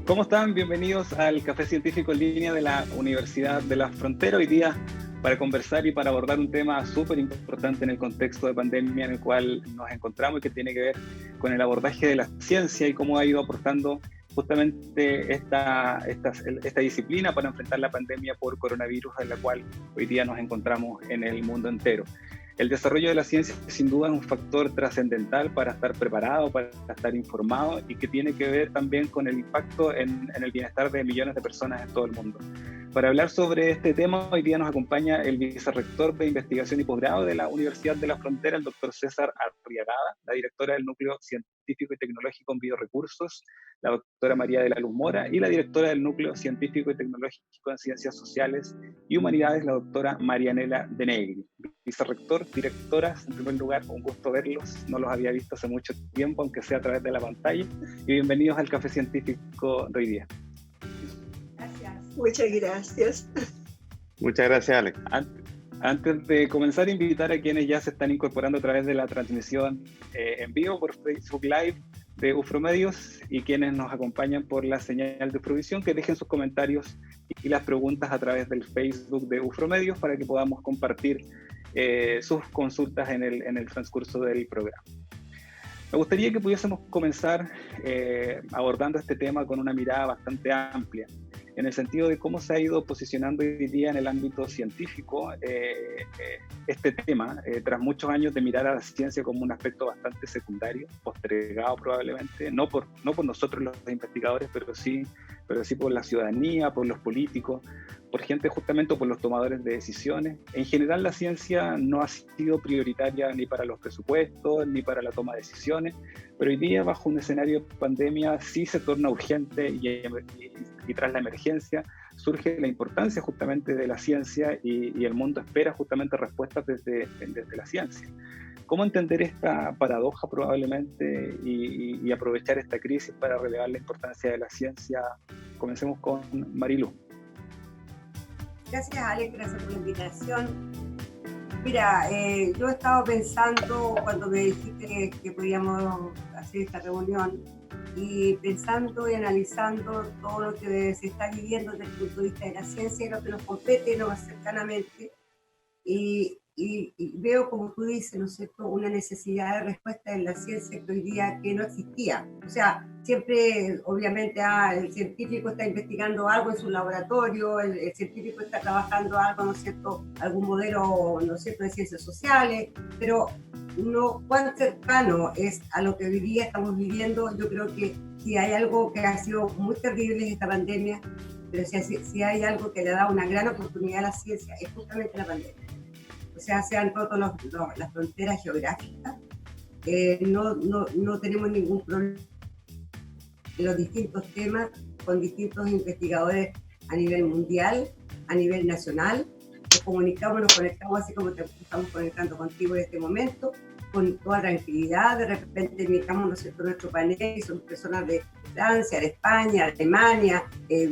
¿Cómo están? Bienvenidos al Café Científico en Línea de la Universidad de la Frontera. Hoy día para conversar y para abordar un tema súper importante en el contexto de pandemia en el cual nos encontramos y que tiene que ver con el abordaje de la ciencia y cómo ha ido aportando justamente esta disciplina para enfrentar la pandemia por coronavirus en la cual hoy día nos encontramos en el mundo entero. El desarrollo de la ciencia sin duda es un factor trascendental para estar preparado, para estar informado y que tiene que ver también con el impacto en el bienestar de millones de personas en todo el mundo. Para hablar sobre este tema, hoy día nos acompaña el vicerrector de Investigación y Posgrado de la Universidad de la Frontera, el doctor César Arriagada, la directora del Núcleo Científico y Tecnológico en Biorecursos, la doctora María de la Luz Mora, y la directora del Núcleo Científico y Tecnológico en Ciencias Sociales y Humanidades, la doctora Marianela De Negri. Vicerrector, directoras, en primer lugar, un gusto verlos, no los había visto hace mucho tiempo, aunque sea a través de la pantalla, y bienvenidos al Café Científico de hoy día. Muchas gracias. Muchas gracias, Alex. Antes de comenzar, invitar a quienes ya se están incorporando a través de la transmisión en vivo por Facebook Live de Ufromedios y quienes nos acompañan por la señal de Ufrovisión, que dejen sus comentarios y las preguntas a través del Facebook de Ufromedios para que podamos compartir sus consultas en el transcurso del programa. Me gustaría que pudiésemos comenzar abordando este tema con una mirada bastante amplia, en el sentido de cómo se ha ido posicionando hoy día en el ámbito científico este tema, tras muchos años de mirar a la ciencia como un aspecto bastante secundario, postergado probablemente, no por nosotros los investigadores, pero sí por la ciudadanía, por los políticos, por gente justamente, por los tomadores de decisiones. En general la ciencia no ha sido prioritaria ni para los presupuestos, ni para la toma de decisiones, pero hoy día bajo un escenario de pandemia sí se torna urgente y tras la emergencia surge la importancia justamente de la ciencia y el mundo espera justamente respuestas desde la ciencia. ¿Cómo entender esta paradoja probablemente y aprovechar esta crisis para relevar la importancia de la ciencia? Comencemos con Marilu. Gracias, Alex, gracias por la invitación. Mira, yo he estado pensando cuando me dijiste que podíamos hacer esta reunión y pensando y analizando todo lo que se está viviendo desde el punto de vista de la ciencia y lo que nos compete más cercanamente y veo, como tú dices, ¿no es cierto?, una necesidad de respuesta en la ciencia que hoy día que no existía. O sea, siempre, obviamente, el científico está investigando algo en su laboratorio, el científico está trabajando algo, ¿no es cierto?, algún modelo, ¿no es cierto?, de ciencias sociales, pero no cuán cercano es a lo que hoy día estamos viviendo. Yo creo que si hay algo que ha sido muy terrible esta pandemia, pero si hay algo que le da una gran oportunidad a la ciencia, es justamente la pandemia. O sea, se han roto las fronteras geográficas, no tenemos ningún problema en los distintos temas con distintos investigadores a nivel mundial, a nivel nacional. Nos conectamos así como te estamos conectando contigo en este momento, con toda tranquilidad. De repente invitamos, ¿no es cierto?, nuestro panel, son personas de Francia, de España, Alemania,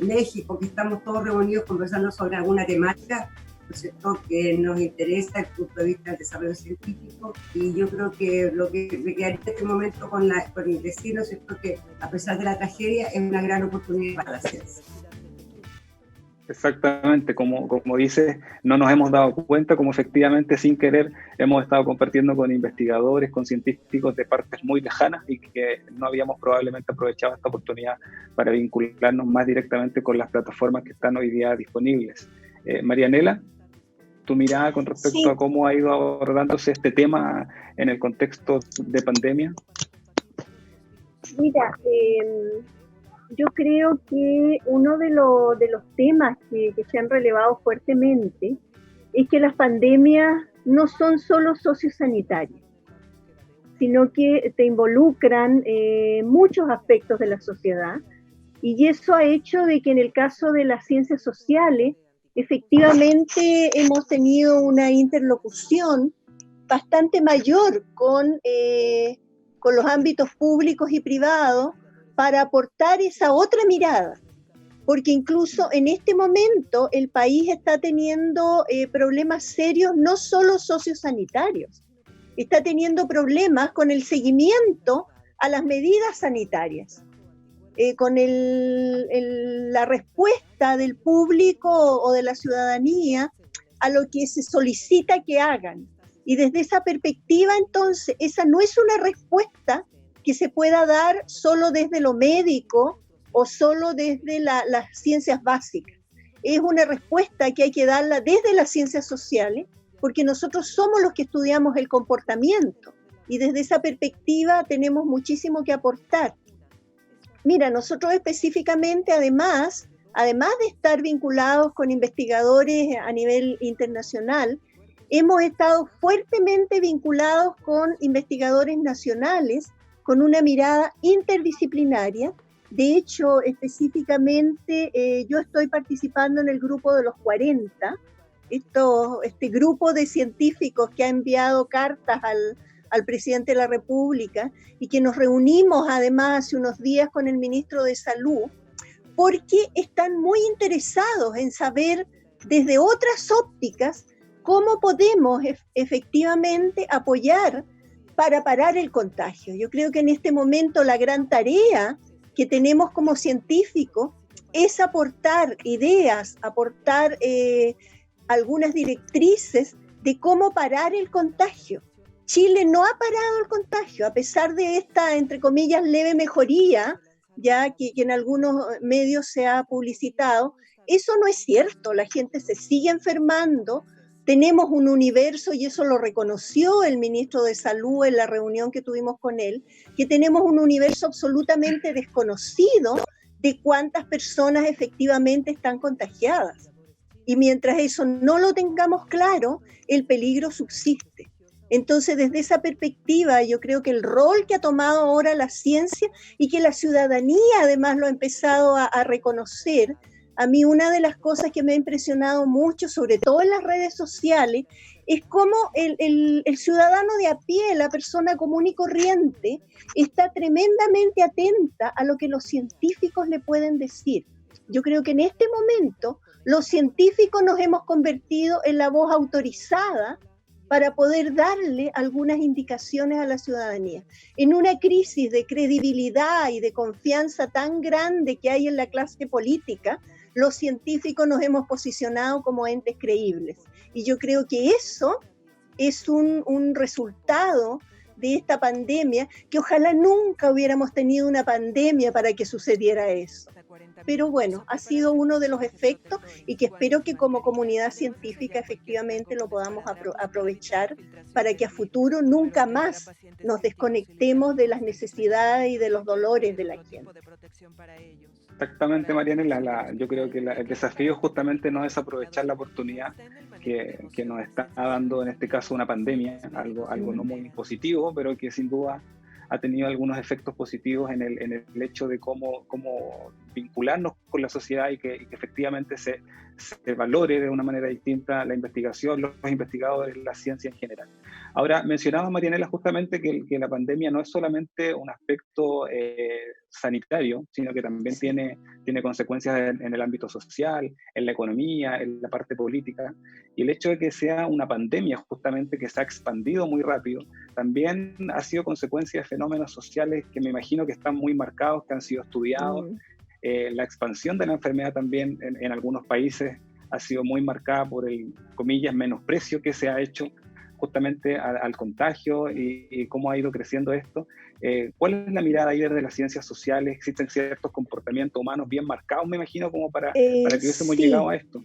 México, que estamos todos reunidos conversando sobre alguna temática, ¿no es cierto?, que nos interesa desde el punto de vista del desarrollo científico. Y yo creo que lo que me quedaría en este momento con el decir, ¿no es cierto?, que a pesar de la tragedia es una gran oportunidad para la ciencia. Exactamente, como dices, no nos hemos dado cuenta como efectivamente sin querer hemos estado compartiendo con investigadores, con científicos de partes muy lejanas y que no habíamos probablemente aprovechado esta oportunidad para vincularnos más directamente con las plataformas que están hoy día disponibles. Marianela, tu mirada con respecto a cómo ha ido abordándose este tema en el contexto de pandemia. Mira, yo creo que uno de los temas que se han relevado fuertemente es que las pandemias no son solo sociosanitarias, sino que te involucran muchos aspectos de la sociedad, y eso ha hecho de que en el caso de las ciencias sociales efectivamente hemos tenido una interlocución bastante mayor con los ámbitos públicos y privados para aportar esa otra mirada, porque incluso en este momento el país está teniendo problemas serios, no solo sociosanitarios, está teniendo problemas con el seguimiento a las medidas sanitarias. con la respuesta del público o de la ciudadanía a lo que se solicita que hagan. Y desde esa perspectiva, entonces, esa no es una respuesta que se pueda dar solo desde lo médico o solo desde las ciencias básicas. Es una respuesta que hay que darla desde las ciencias sociales, porque nosotros somos los que estudiamos el comportamiento y desde esa perspectiva tenemos muchísimo que aportar. Mira, nosotros específicamente, además de estar vinculados con investigadores a nivel internacional, hemos estado fuertemente vinculados con investigadores nacionales, con una mirada interdisciplinaria. De hecho, específicamente, yo estoy participando en el grupo de los 40, este grupo de científicos que ha enviado cartas al presidente de la República y que nos reunimos además hace unos días con el ministro de Salud, porque están muy interesados en saber desde otras ópticas cómo podemos efectivamente apoyar para parar el contagio. Yo creo que en este momento la gran tarea que tenemos como científicos es aportar ideas, aportar algunas directrices de cómo parar el contagio. Chile no ha parado el contagio, a pesar de esta, entre comillas, leve mejoría, ya que en algunos medios se ha publicitado. Eso no es cierto, la gente se sigue enfermando, tenemos un universo, y eso lo reconoció el ministro de Salud en la reunión que tuvimos con él, que tenemos un universo absolutamente desconocido de cuántas personas efectivamente están contagiadas. Y mientras eso no lo tengamos claro, el peligro subsiste. Entonces, desde esa perspectiva, yo creo que el rol que ha tomado ahora la ciencia y que la ciudadanía además lo ha empezado a reconocer, a mí una de las cosas que me ha impresionado mucho, sobre todo en las redes sociales, es cómo el ciudadano de a pie, la persona común y corriente, está tremendamente atenta a lo que los científicos le pueden decir. Yo creo que en este momento los científicos nos hemos convertido en la voz autorizada para poder darle algunas indicaciones a la ciudadanía. En una crisis de credibilidad y de confianza tan grande que hay en la clase política, los científicos nos hemos posicionado como entes creíbles. Y yo creo que eso es un resultado de esta pandemia, que ojalá nunca hubiéramos tenido una pandemia para que sucediera eso. Pero bueno, ha sido uno de los efectos y que espero que como comunidad científica efectivamente lo podamos aprovechar para que a futuro nunca más nos desconectemos de las necesidades y de los dolores de la gente. Exactamente, Marianela, yo creo que el desafío justamente no es aprovechar la oportunidad que nos está dando en este caso una pandemia, algo no muy positivo, pero que sin duda ha tenido algunos efectos positivos en el hecho de cómo vincularnos con la sociedad y que efectivamente se valore de una manera distinta la investigación, los investigadores, la ciencia en general. Ahora, mencionaba Marianela justamente que la pandemia no es solamente un aspecto sanitario, sino que también tiene consecuencias en el ámbito social, en la economía, en la parte política. Y el hecho de que sea una pandemia justamente que se ha expandido muy rápido, también ha sido consecuencia de fenómenos sociales que me imagino que están muy marcados, que han sido estudiados. La expansión de la enfermedad también en algunos países ha sido muy marcada por el, comillas, menosprecio que se ha hecho justamente al contagio y cómo ha ido creciendo esto. ¿Cuál es la mirada ahí desde las ciencias sociales? ¿Existen ciertos comportamientos humanos bien marcados, me imagino, como para que hubiésemos llegado a esto?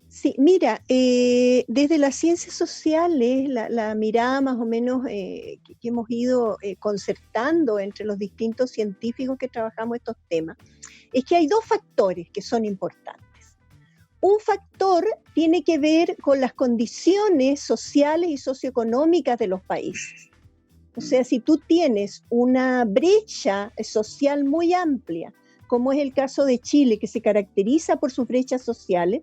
Sí, mira, desde las ciencias sociales, la mirada más o menos que hemos ido concertando entre los distintos científicos que trabajamos estos temas, es que hay dos factores que son importantes. Un factor tiene que ver con las condiciones sociales y socioeconómicas de los países. O sea, si tú tienes una brecha social muy amplia, como es el caso de Chile, que se caracteriza por sus brechas sociales,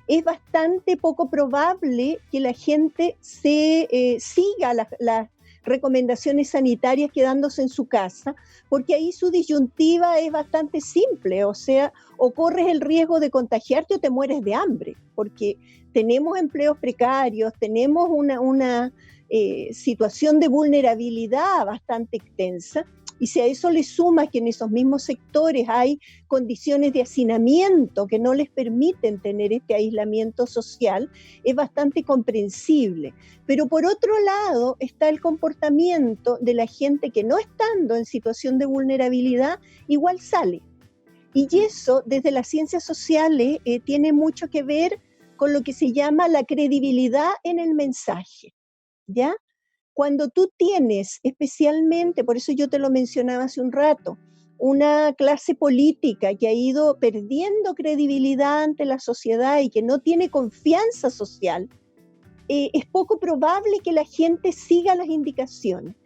es bastante poco probable que la gente siga las recomendaciones sanitarias quedándose en su casa, porque ahí su disyuntiva es bastante simple, o sea, o corres el riesgo de contagiarte o te mueres de hambre, porque tenemos empleos precarios, tenemos una situación de vulnerabilidad bastante extensa, Y si a eso le sumas que en esos mismos sectores hay condiciones de hacinamiento que no les permiten tener este aislamiento social, es bastante comprensible. Pero por otro lado está el comportamiento de la gente que, no estando en situación de vulnerabilidad, igual sale. Y eso, desde las ciencias sociales, tiene mucho que ver con lo que se llama la credibilidad en el mensaje, ¿ya? Cuando tú tienes, especialmente, por eso yo te lo mencionaba hace un rato, una clase política que ha ido perdiendo credibilidad ante la sociedad y que no tiene confianza social, es poco probable que la gente siga las indicaciones.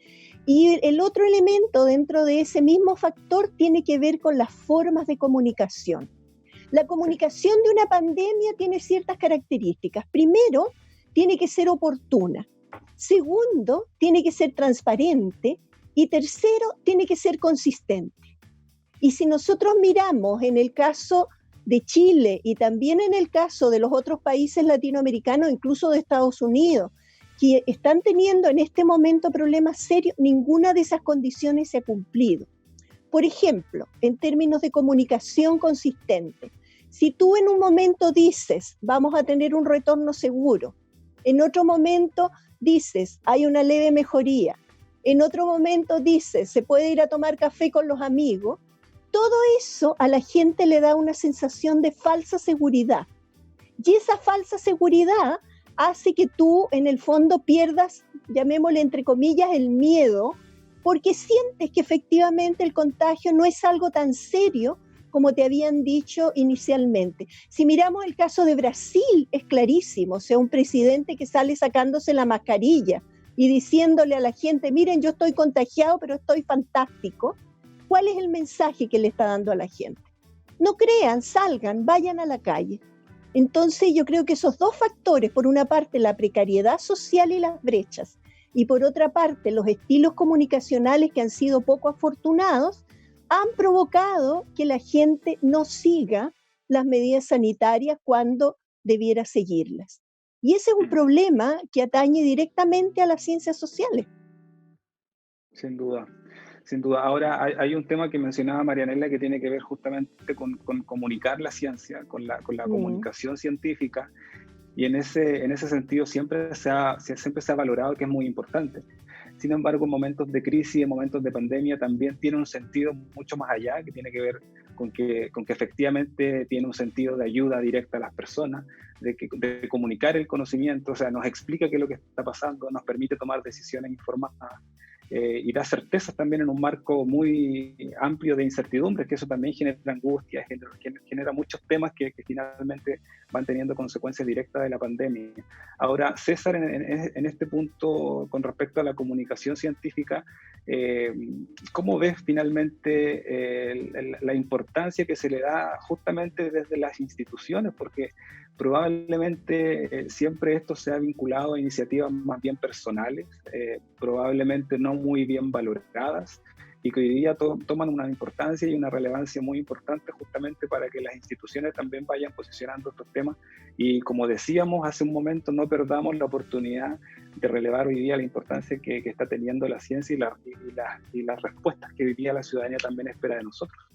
Y el otro elemento dentro de ese mismo factor tiene que ver con las formas de comunicación. La comunicación de una pandemia tiene ciertas características. Primero, tiene que ser oportuna. Segundo, tiene que ser transparente. Y tercero, tiene que ser consistente. Y si nosotros miramos en el caso de Chile y también en el caso de los otros países latinoamericanos, incluso de Estados Unidos, que están teniendo en este momento problemas serios, ninguna de esas condiciones se ha cumplido. Por ejemplo, en términos de comunicación consistente, si tú en un momento dices, vamos a tener un retorno seguro, en otro momento dices, hay una leve mejoría, en otro momento dices, se puede ir a tomar café con los amigos, todo eso a la gente le da una sensación de falsa seguridad. Y esa falsa seguridad hace que tú, en el fondo, pierdas, llamémosle entre comillas, el miedo, porque sientes que efectivamente el contagio no es algo tan serio como te habían dicho inicialmente. Si miramos el caso de Brasil, es clarísimo, o sea, un presidente que sale sacándose la mascarilla y diciéndole a la gente, miren, yo estoy contagiado, pero estoy fantástico. ¿Cuál es el mensaje que le está dando a la gente? No crean, salgan, vayan a la calle. Entonces yo creo que esos dos factores, por una parte la precariedad social y las brechas, y por otra parte los estilos comunicacionales que han sido poco afortunados, han provocado que la gente no siga las medidas sanitarias cuando debiera seguirlas. Y ese es un problema que atañe directamente a las ciencias sociales. Sin duda. Sin duda. Ahora hay un tema que mencionaba Marianela que tiene que ver justamente con comunicar la ciencia, con la comunicación científica, y en ese sentido siempre se ha valorado que es muy importante. Sin embargo, en momentos de crisis, en momentos de pandemia, también tiene un sentido mucho más allá, que tiene que ver con que efectivamente tiene un sentido de ayuda directa a las personas, de comunicar el conocimiento, o sea, nos explica qué es lo que está pasando, nos permite tomar decisiones informadas, y da certezas también en un marco muy amplio de incertidumbres, que eso también genera angustia, genera muchos temas que finalmente van teniendo consecuencias directas de la pandemia. Ahora, César, en este punto, con respecto a la comunicación científica, ¿cómo ves finalmente la importancia que se le da justamente desde las instituciones? Porque probablemente siempre esto se ha vinculado a iniciativas más bien personales, probablemente no muy bien valoradas, y que hoy día toman una importancia y una relevancia muy importante justamente para que las instituciones también vayan posicionando estos temas. Y como decíamos hace un momento, no perdamos la oportunidad de relevar hoy día la importancia que está teniendo la ciencia y las respuestas que hoy día la ciudadanía también espera de nosotros.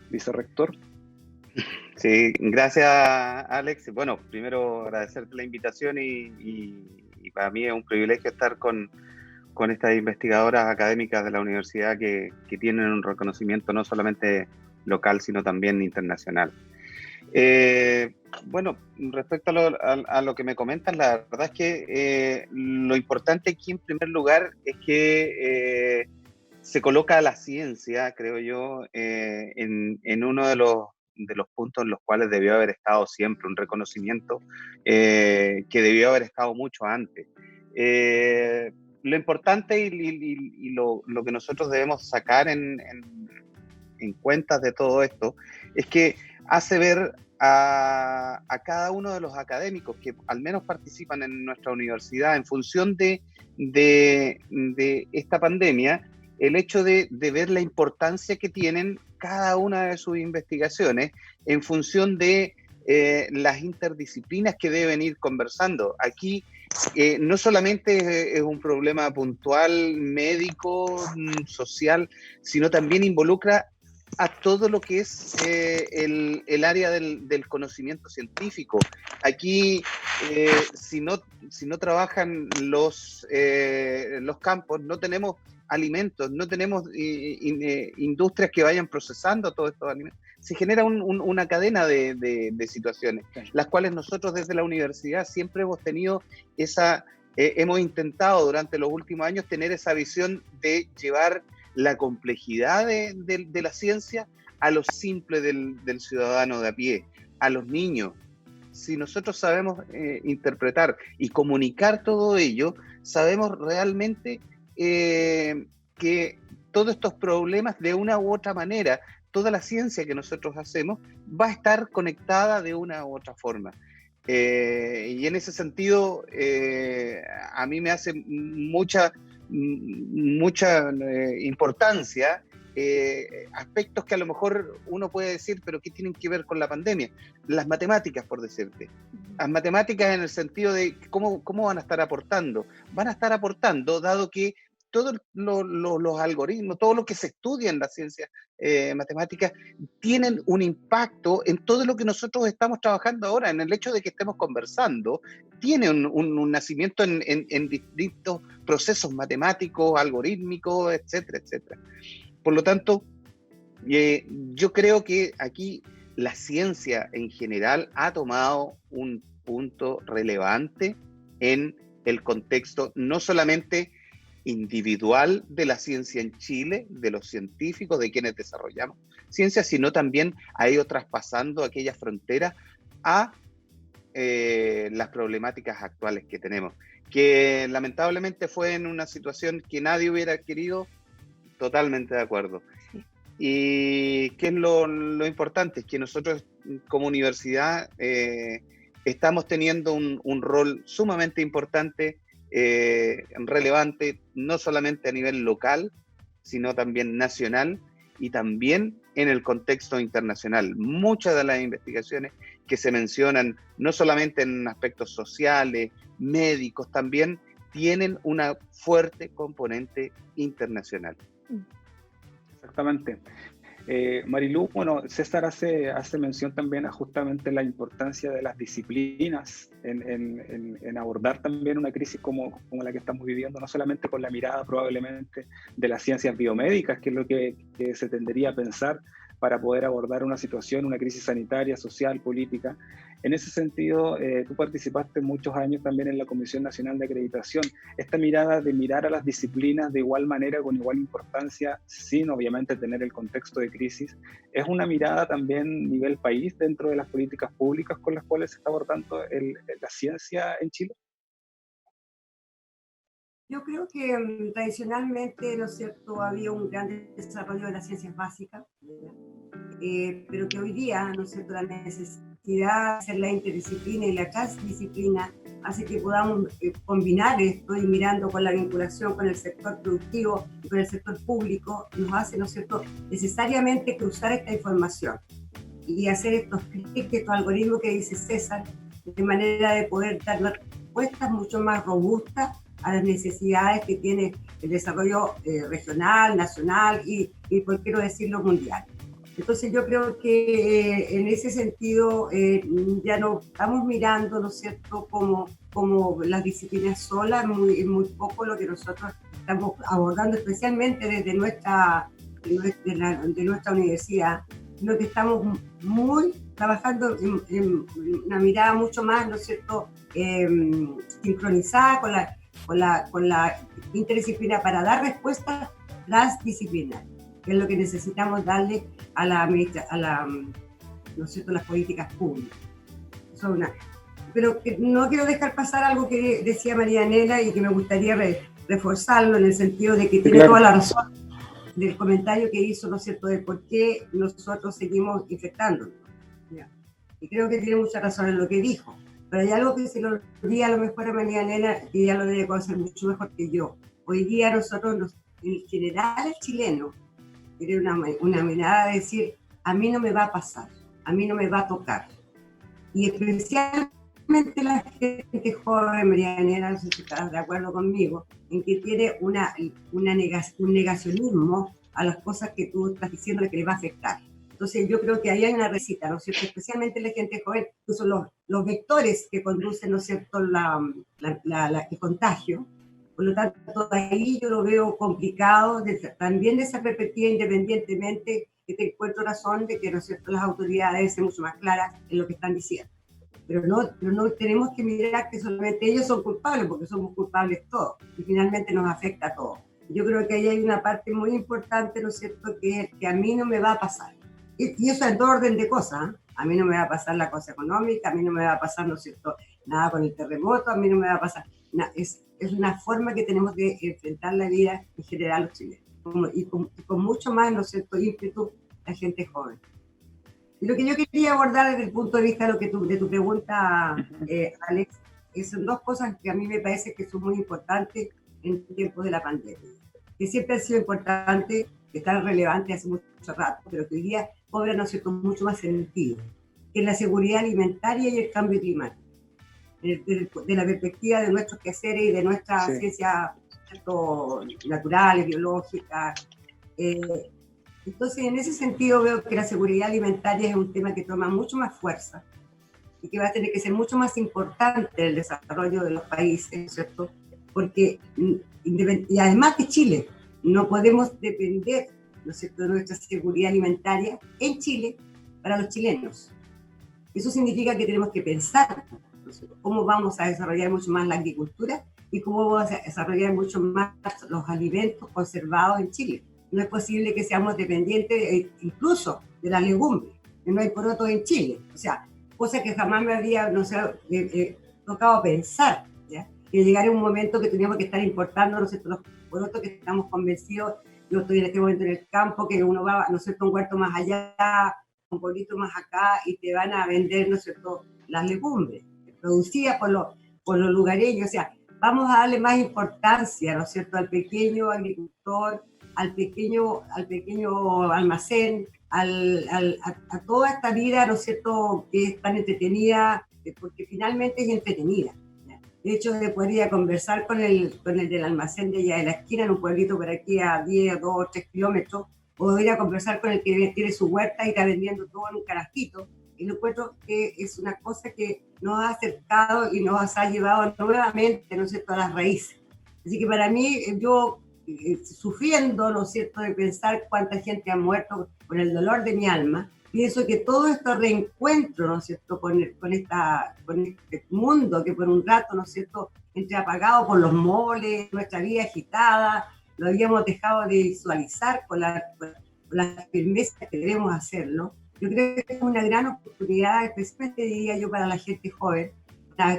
Vicerrector. Sí, gracias, Alex. Bueno, primero agradecerte la invitación y para mí es un privilegio estar con estas investigadoras académicas de la universidad que tienen un reconocimiento no solamente local, sino también internacional. Bueno, respecto a lo que me comentas, la verdad es que lo importante aquí en primer lugar es que se coloca la ciencia, creo yo, en uno de los puntos en los cuales debió haber estado siempre, un reconocimiento que debió haber estado mucho antes. Lo importante y lo que nosotros debemos sacar en cuentas de todo esto es que hace ver a cada uno de los académicos que al menos participan en nuestra universidad en función de esta pandemia, el hecho de ver la importancia que tienen cada una de sus investigaciones en función de las interdisciplinas que deben ir conversando. Aquí no solamente es un problema puntual, médico, social, sino también involucra a todo lo que es el área del conocimiento científico. Aquí, si no trabajan los campos, no tenemos alimentos, no tenemos industrias que vayan procesando todos estos alimentos. Se genera una cadena de situaciones, las cuales nosotros desde la universidad siempre hemos tenido hemos intentado durante los últimos años tener esa visión de llevar la complejidad de la ciencia a lo simple del ciudadano de a pie, a los niños. Si nosotros sabemos interpretar y comunicar todo ello, sabemos realmente que todos estos problemas, de una u otra manera, toda la ciencia que nosotros hacemos va a estar conectada de una u otra forma. Y en ese sentido, a mí me hace mucha importancia aspectos que a lo mejor uno puede decir, pero ¿qué tienen que ver con la pandemia? Las matemáticas, por decirte. Las matemáticas en el sentido de cómo van a estar aportando. Van a estar aportando, dado que todos los algoritmos, todo lo que se estudia en las ciencias matemáticas, tienen un impacto en todo lo que nosotros estamos trabajando ahora, en el hecho de que estemos conversando, tiene un nacimiento en distintos procesos matemáticos, algorítmicos, etcétera, etcétera. Por lo tanto, yo creo que aquí la ciencia en general ha tomado un punto relevante en el contexto no solamente individual de la ciencia en Chile, de los científicos, de quienes desarrollamos ciencia, sino también ha ido traspasando aquellas fronteras a las problemáticas actuales que tenemos, que lamentablemente fue en una situación que nadie hubiera querido. Totalmente de acuerdo. Sí. Y qué es lo importante, es que nosotros como universidad estamos teniendo un rol sumamente importante, relevante, no solamente a nivel local, sino también nacional y también en el contexto internacional. Muchas de las investigaciones que se mencionan, no solamente en aspectos sociales, médicos, también tienen una fuerte componente internacional. Exactamente. Marilu, bueno, César hace mención también a justamente la importancia de las disciplinas en abordar también una crisis como la que estamos viviendo, no solamente con la mirada probablemente de las ciencias biomédicas, que es lo que se tendería a pensar para poder abordar una situación, una crisis sanitaria, social, política. En ese sentido, tú participaste muchos años también en la Comisión Nacional de Acreditación. Esta mirada de mirar a las disciplinas de igual manera, con igual importancia, sin obviamente tener el contexto de crisis, ¿es una mirada también nivel país dentro de las políticas públicas con las cuales se está abordando la ciencia en Chile? Yo creo que tradicionalmente, ¿no es cierto?, había un gran desarrollo de las ciencias básicas, pero que hoy día, ¿no es cierto?, la necesidad de hacer la interdisciplina y la transdisciplina hace que podamos combinar esto, y mirando con la vinculación con el sector productivo y con el sector público, nos hace, ¿no es cierto?, necesariamente cruzar esta información y hacer estos clics, estos algoritmos que dice César, de manera de poder dar respuestas mucho más robustas a las necesidades que tiene el desarrollo regional, nacional y, por qué no decirlo, mundial. Entonces yo creo que en ese sentido ya no estamos mirando, ¿no es cierto?, como las disciplinas solas, muy poco lo que nosotros estamos abordando, especialmente desde nuestra universidad, sino que estamos trabajando en una mirada mucho más, ¿no es cierto?, sincronizada con la interdisciplina para dar respuestas transdisciplinarias, que es lo que necesitamos darle a ¿no es cierto?, las políticas públicas. Pero que no quiero dejar pasar algo que decía Marianela y que me gustaría reforzarlo, en el sentido de que tiene toda la razón del comentario que hizo, ¿no es cierto?, de por qué nosotros seguimos infectándonos. Y creo que tiene mucha razón en lo que dijo. Pero hay algo que se lo olvida a lo mejor a Marianela, y ya lo debe conocer mucho mejor que yo. Hoy día nosotros, en general el chileno, tiene una mirada de decir, a mí no me va a pasar, a mí no me va a tocar. Y especialmente especialmente la gente joven, Marianela, no sé si estás de acuerdo conmigo, en que tiene un negacionismo a las cosas que tú estás diciendo que les va a afectar. Entonces yo creo que ahí hay una recita, ¿no es cierto? Especialmente la gente joven, que son los vectores que conducen, ¿no es cierto?, el contagio. Por lo tanto, ahí yo lo veo complicado, también de esa perspectiva, independientemente que te encuentro razón de que, ¿no es cierto?, las autoridades deben ser mucho más claras en lo que están diciendo. Pero no tenemos que mirar que solamente ellos son culpables, porque somos culpables todos, y finalmente nos afecta a todos. Yo creo que ahí hay una parte muy importante, ¿no es cierto?, que a mí no me va a pasar. Y eso en todo orden de cosas, ¿eh? A mí no me va a pasar la cosa económica, a mí no me va a pasar, ¿no es cierto?, nada con el terremoto, a mí no me va a pasar nada. Es una forma que tenemos de enfrentar la vida en general los chilenos, y con mucho más, ¿no es cierto?, ímpetu la gente joven. Y lo que yo quería abordar desde el punto de vista de tu pregunta, Alex, son dos cosas que a mí me parece que son muy importantes en tiempos de la pandemia, que siempre han sido importantes, que están relevantes hace mucho rato, pero que hoy día cobran, ¿no es cierto?, mucho más sentido, que es la seguridad alimentaria y el cambio climático, de la perspectiva de nuestros quehaceres y de nuestras ciencias, ¿cierto?, naturales, biológicas. Entonces, en ese sentido veo que la seguridad alimentaria es un tema que toma mucho más fuerza y que va a tener que ser mucho más importante en el desarrollo de los países, ¿cierto? Porque, y además que Chile, no podemos depender, ¿no es cierto?, de nuestra seguridad alimentaria en Chile para los chilenos. Eso significa que tenemos que pensar, ¿no es cierto?, cómo vamos a desarrollar mucho más la agricultura y cómo vamos a desarrollar mucho más los alimentos conservados en Chile. No es posible que seamos dependientes incluso de las legumbres, que no hay porotos en Chile. O sea, cosa que jamás me había, no sé, tocado pensar, ¿ya? Que llegara un momento que teníamos que estar importando, ¿no es cierto?, los porotos, que estamos convencidos. Yo estoy en este momento en el campo, que uno va, ¿no es cierto?, un huerto más allá, un pueblito más acá, y te van a vender, ¿no es cierto?, las legumbres producidas por los lugareños. O sea, vamos a darle más importancia, ¿no es cierto?, al pequeño agricultor, al pequeño almacén, a toda esta vida, ¿no es cierto?, que es tan entretenida, porque finalmente es entretenida. De hecho, se podría conversar con el del almacén de allá de la esquina, en un pueblito por aquí a 10, 2, 3 kilómetros, o ir a conversar con el que tiene su huerta y está vendiendo todo en un canastito. Y lo encuentro que es una cosa que nos ha acercado y nos ha llevado nuevamente, ¿no es cierto?, a las raíces. Así que para mí, yo sufriendo, ¿no es cierto?, de pensar cuánta gente ha muerto con el dolor de mi alma, pienso que todo este reencuentro, ¿no es cierto?, con este mundo que por un rato, ¿no es cierto?, entre apagado por los moles, nuestra vida agitada, lo habíamos dejado de visualizar con la firmeza que debemos hacerlo. Yo creo que es una gran oportunidad, especialmente diría yo, para la gente joven,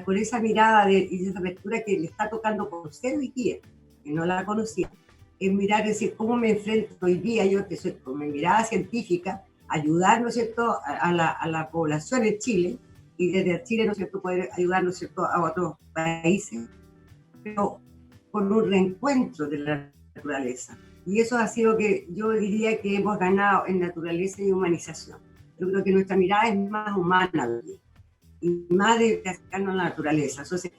con esa mirada y esa apertura que le está tocando conocer hoy día, que no la conocía, es mirar, decir, cómo me enfrento hoy día, yo que soy con mi mirada científica, ayudar, ¿no es cierto?, a la población en Chile, y desde Chile, ¿no es cierto?, poder ayudar, ¿no es cierto?, a otros países, pero con un reencuentro de la naturaleza. Y eso ha sido que yo diría que hemos ganado en naturaleza y humanización. Yo creo que nuestra mirada es más humana y más de acercarnos a la naturaleza. Entonces,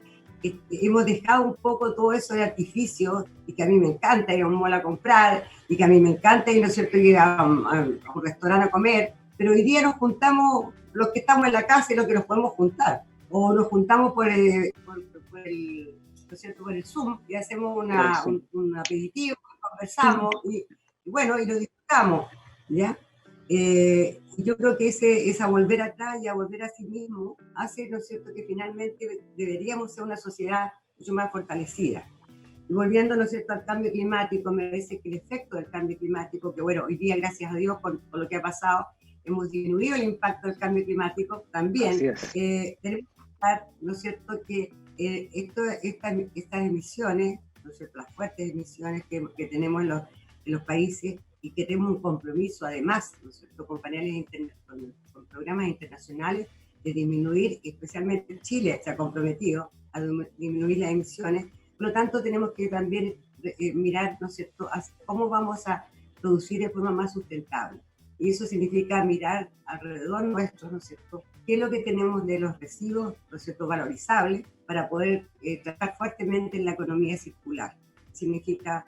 hemos dejado un poco todo eso de artificio, y que a mí me encanta ir a un mall a comprar, y que a mí me encanta ir, ¿no es cierto?, ir a un restaurante a comer, pero hoy día nos juntamos los que estamos en la casa y los que nos podemos juntar, o nos juntamos por el ¿no es cierto?, por el Zoom, y hacemos un aperitivo, conversamos, y bueno, y lo disfrutamos, ¿ya? Yo creo que esa volver atrás y a volver a sí mismo hace, ¿no es cierto?, que finalmente deberíamos ser una sociedad mucho más fortalecida. Y volviendo, ¿no es cierto?, al cambio climático, me parece que el efecto del cambio climático, que bueno, hoy día, gracias a Dios, por lo que ha pasado, hemos disminuido el impacto del cambio climático, también tenemos que estar, ¿no es cierto?, que estas emisiones, ¿no es cierto?, las fuertes emisiones que tenemos en los países, y que tenemos un compromiso, además, ¿no es cierto?, con con programas internacionales, de disminuir, especialmente Chile se ha comprometido a disminuir las emisiones. Por lo tanto, tenemos que también mirar, ¿no es cierto?, cómo vamos a producir de forma más sustentable. Y eso significa mirar alrededor nuestro, ¿no es cierto?, qué es lo que tenemos de los residuos, ¿no es cierto?, valorizables, para poder trabajar fuertemente en la economía circular. Significa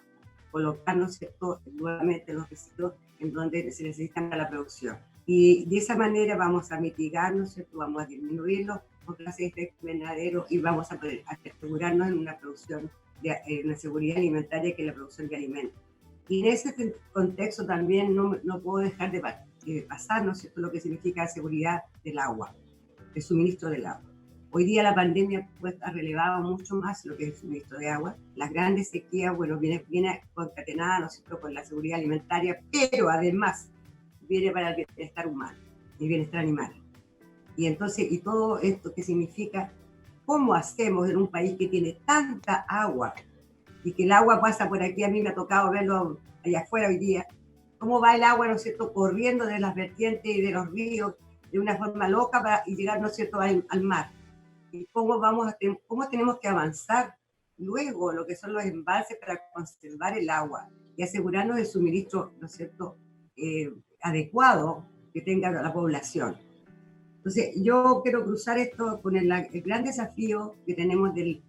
colocar, ¿no es cierto?, nuevamente los residuos en donde se necesitan para la producción. Y de esa manera vamos a mitigar, ¿no es cierto?, vamos a disminuirlos por clases de efecto invernadero y vamos a poder asegurarnos en una producción, una seguridad alimentaria, que es la producción de alimentos. Y en ese contexto también no puedo dejar de pasar, ¿no es cierto?, lo que significa la seguridad del agua, el suministro del agua. Hoy día la pandemia pues, ha relevado mucho más lo que es el suministro de agua. Las grandes sequías, bueno, viene concatenada, ¿no es cierto?, con la seguridad alimentaria, pero además viene para el bienestar humano, el bienestar animal. Y entonces, y todo esto que significa, ¿cómo hacemos en un país que tiene tanta agua y que el agua pasa por aquí? A mí me ha tocado verlo allá afuera hoy día, cómo va el agua, ¿no es cierto?, corriendo de las vertientes y de los ríos de una forma loca y llegar, ¿no es cierto?, al mar. Y cómo tenemos que avanzar luego lo que son los embalses para conservar el agua y asegurarnos del suministro, ¿no es cierto?, adecuado que tenga la población. Entonces, yo quiero cruzar esto con el gran desafío que tenemos del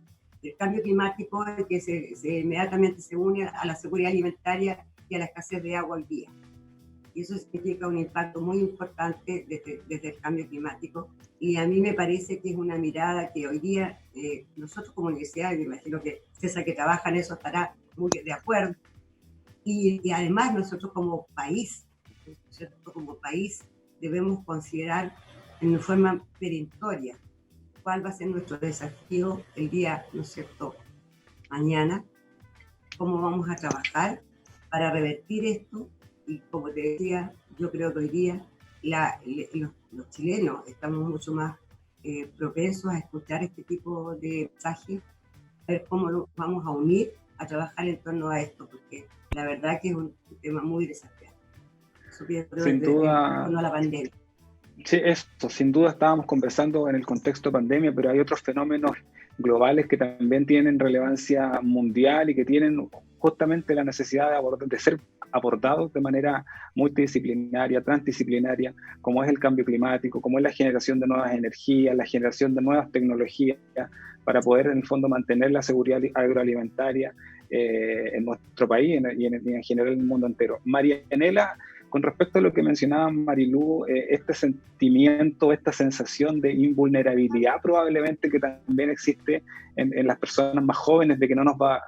cambio climático, que inmediatamente se une a la seguridad alimentaria y a la escasez de agua hoy día. Y eso significa un impacto muy importante desde el cambio climático. Y a mí me parece que es una mirada que hoy día nosotros como universidad, y me imagino que César, que trabaja en eso, estará muy de acuerdo. Y además nosotros como país, ¿cierto?, como país debemos considerar en forma perentoria cuál va a ser nuestro desafío el día, ¿no es cierto?, mañana, cómo vamos a trabajar para revertir esto. Y como te decía, yo creo que hoy día los chilenos estamos mucho más propensos a escuchar este tipo de mensajes, a ver cómo nos vamos a unir a trabajar en torno a esto, porque la verdad que es un tema muy desafiante. Sin duda. En torno a la pandemia. Sí, esto, sin duda estábamos conversando en el contexto de pandemia, pero hay otros fenómenos globales que también tienen relevancia mundial y que tienen justamente la necesidad de ser abordados de manera multidisciplinaria, transdisciplinaria, como es el cambio climático, como es la generación de nuevas energías, la generación de nuevas tecnologías, para poder en el fondo mantener la seguridad agroalimentaria en nuestro país y en general en el mundo entero. Marianela, con respecto a lo que mencionaba Marilú, este sentimiento, esta sensación de invulnerabilidad probablemente que también existe en las personas más jóvenes, de que no nos va,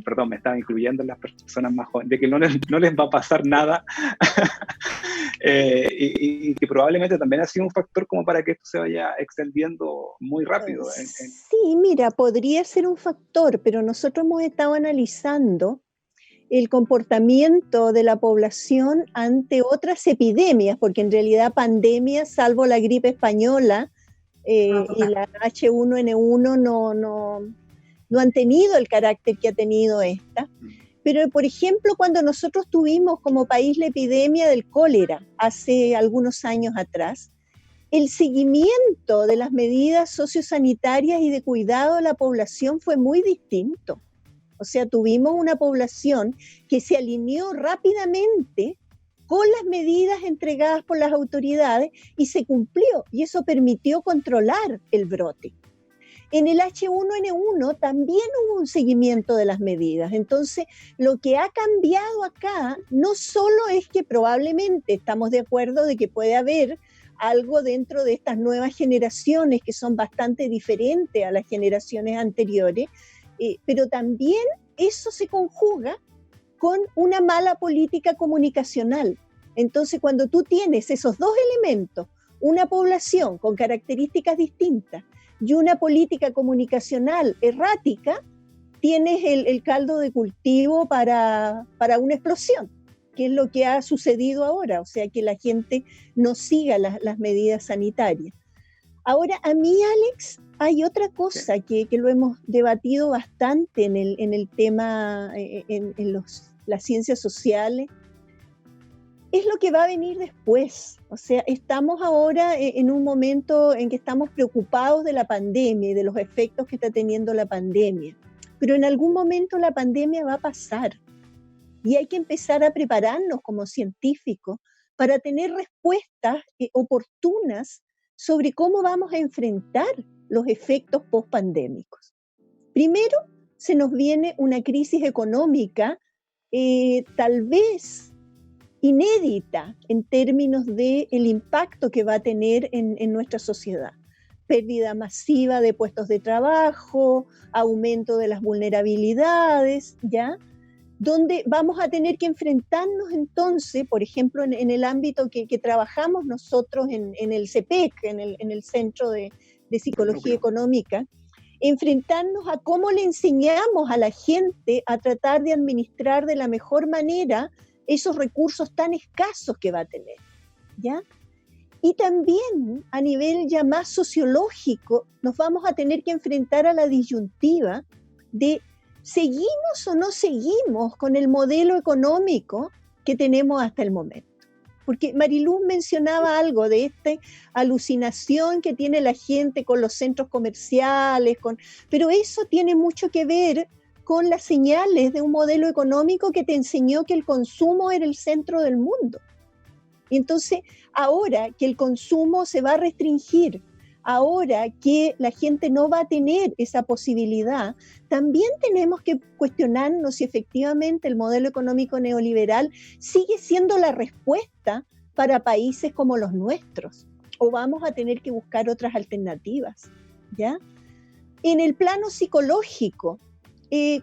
perdón, me estaba incluyendo en las personas más jóvenes, de que no les va a pasar nada, y que probablemente también ha sido un factor como para que esto se vaya extendiendo muy rápido. Sí, mira, podría ser un factor, pero nosotros hemos estado analizando el comportamiento de la población ante otras epidemias, porque en realidad pandemias, salvo la gripe española y la H1N1, no han tenido el carácter que ha tenido esta. Pero, por ejemplo, cuando nosotros tuvimos como país la epidemia del cólera hace algunos años atrás, el seguimiento de las medidas sociosanitarias y de cuidado de la población fue muy distinto. O sea, tuvimos una población que se alineó rápidamente con las medidas entregadas por las autoridades y se cumplió, y eso permitió controlar el brote. En el H1N1 también hubo un seguimiento de las medidas. Entonces, lo que ha cambiado acá no solo es que probablemente estamos de acuerdo de que puede haber algo dentro de estas nuevas generaciones que son bastante diferentes a las generaciones anteriores, pero también eso se conjuga con una mala política comunicacional. Entonces, cuando tú tienes esos dos elementos, una población con características distintas y una política comunicacional errática, tienes el caldo de cultivo para una explosión, que es lo que ha sucedido ahora, o sea, que la gente no siga las medidas sanitarias. Ahora, a mí, Alex, hay otra cosa que lo hemos debatido bastante en el tema, en las ciencias sociales, es lo que va a venir después. O sea, estamos ahora en un momento en que estamos preocupados de la pandemia y de los efectos que está teniendo la pandemia, pero en algún momento la pandemia va a pasar y hay que empezar a prepararnos como científicos para tener respuestas oportunas sobre cómo vamos a enfrentar los efectos post-pandémicos. Primero, se nos viene una crisis económica tal vez inédita en términos del impacto que va a tener en nuestra sociedad. Pérdida masiva de puestos de trabajo, aumento de las vulnerabilidades, ¿ya? Donde vamos a tener que enfrentarnos entonces, por ejemplo, en el ámbito que trabajamos nosotros en el CEPEC, en el Centro de Psicología Económica, enfrentarnos a cómo le enseñamos a la gente a tratar de administrar de la mejor manera esos recursos tan escasos que va a tener, ¿ya? Y también a nivel ya más sociológico nos vamos a tener que enfrentar a la disyuntiva de ¿seguimos o no seguimos con el modelo económico que tenemos hasta el momento? Porque Mariluz mencionaba algo de esta alucinación que tiene la gente con los centros comerciales, pero eso tiene mucho que ver con las señales de un modelo económico que te enseñó que el consumo era el centro del mundo. Y entonces, ahora que el consumo se va a restringir, ahora que la gente no va a tener esa posibilidad, también tenemos que cuestionarnos si efectivamente el modelo económico neoliberal sigue siendo la respuesta para países como los nuestros, o vamos a tener que buscar otras alternativas, ¿ya? En el plano psicológico,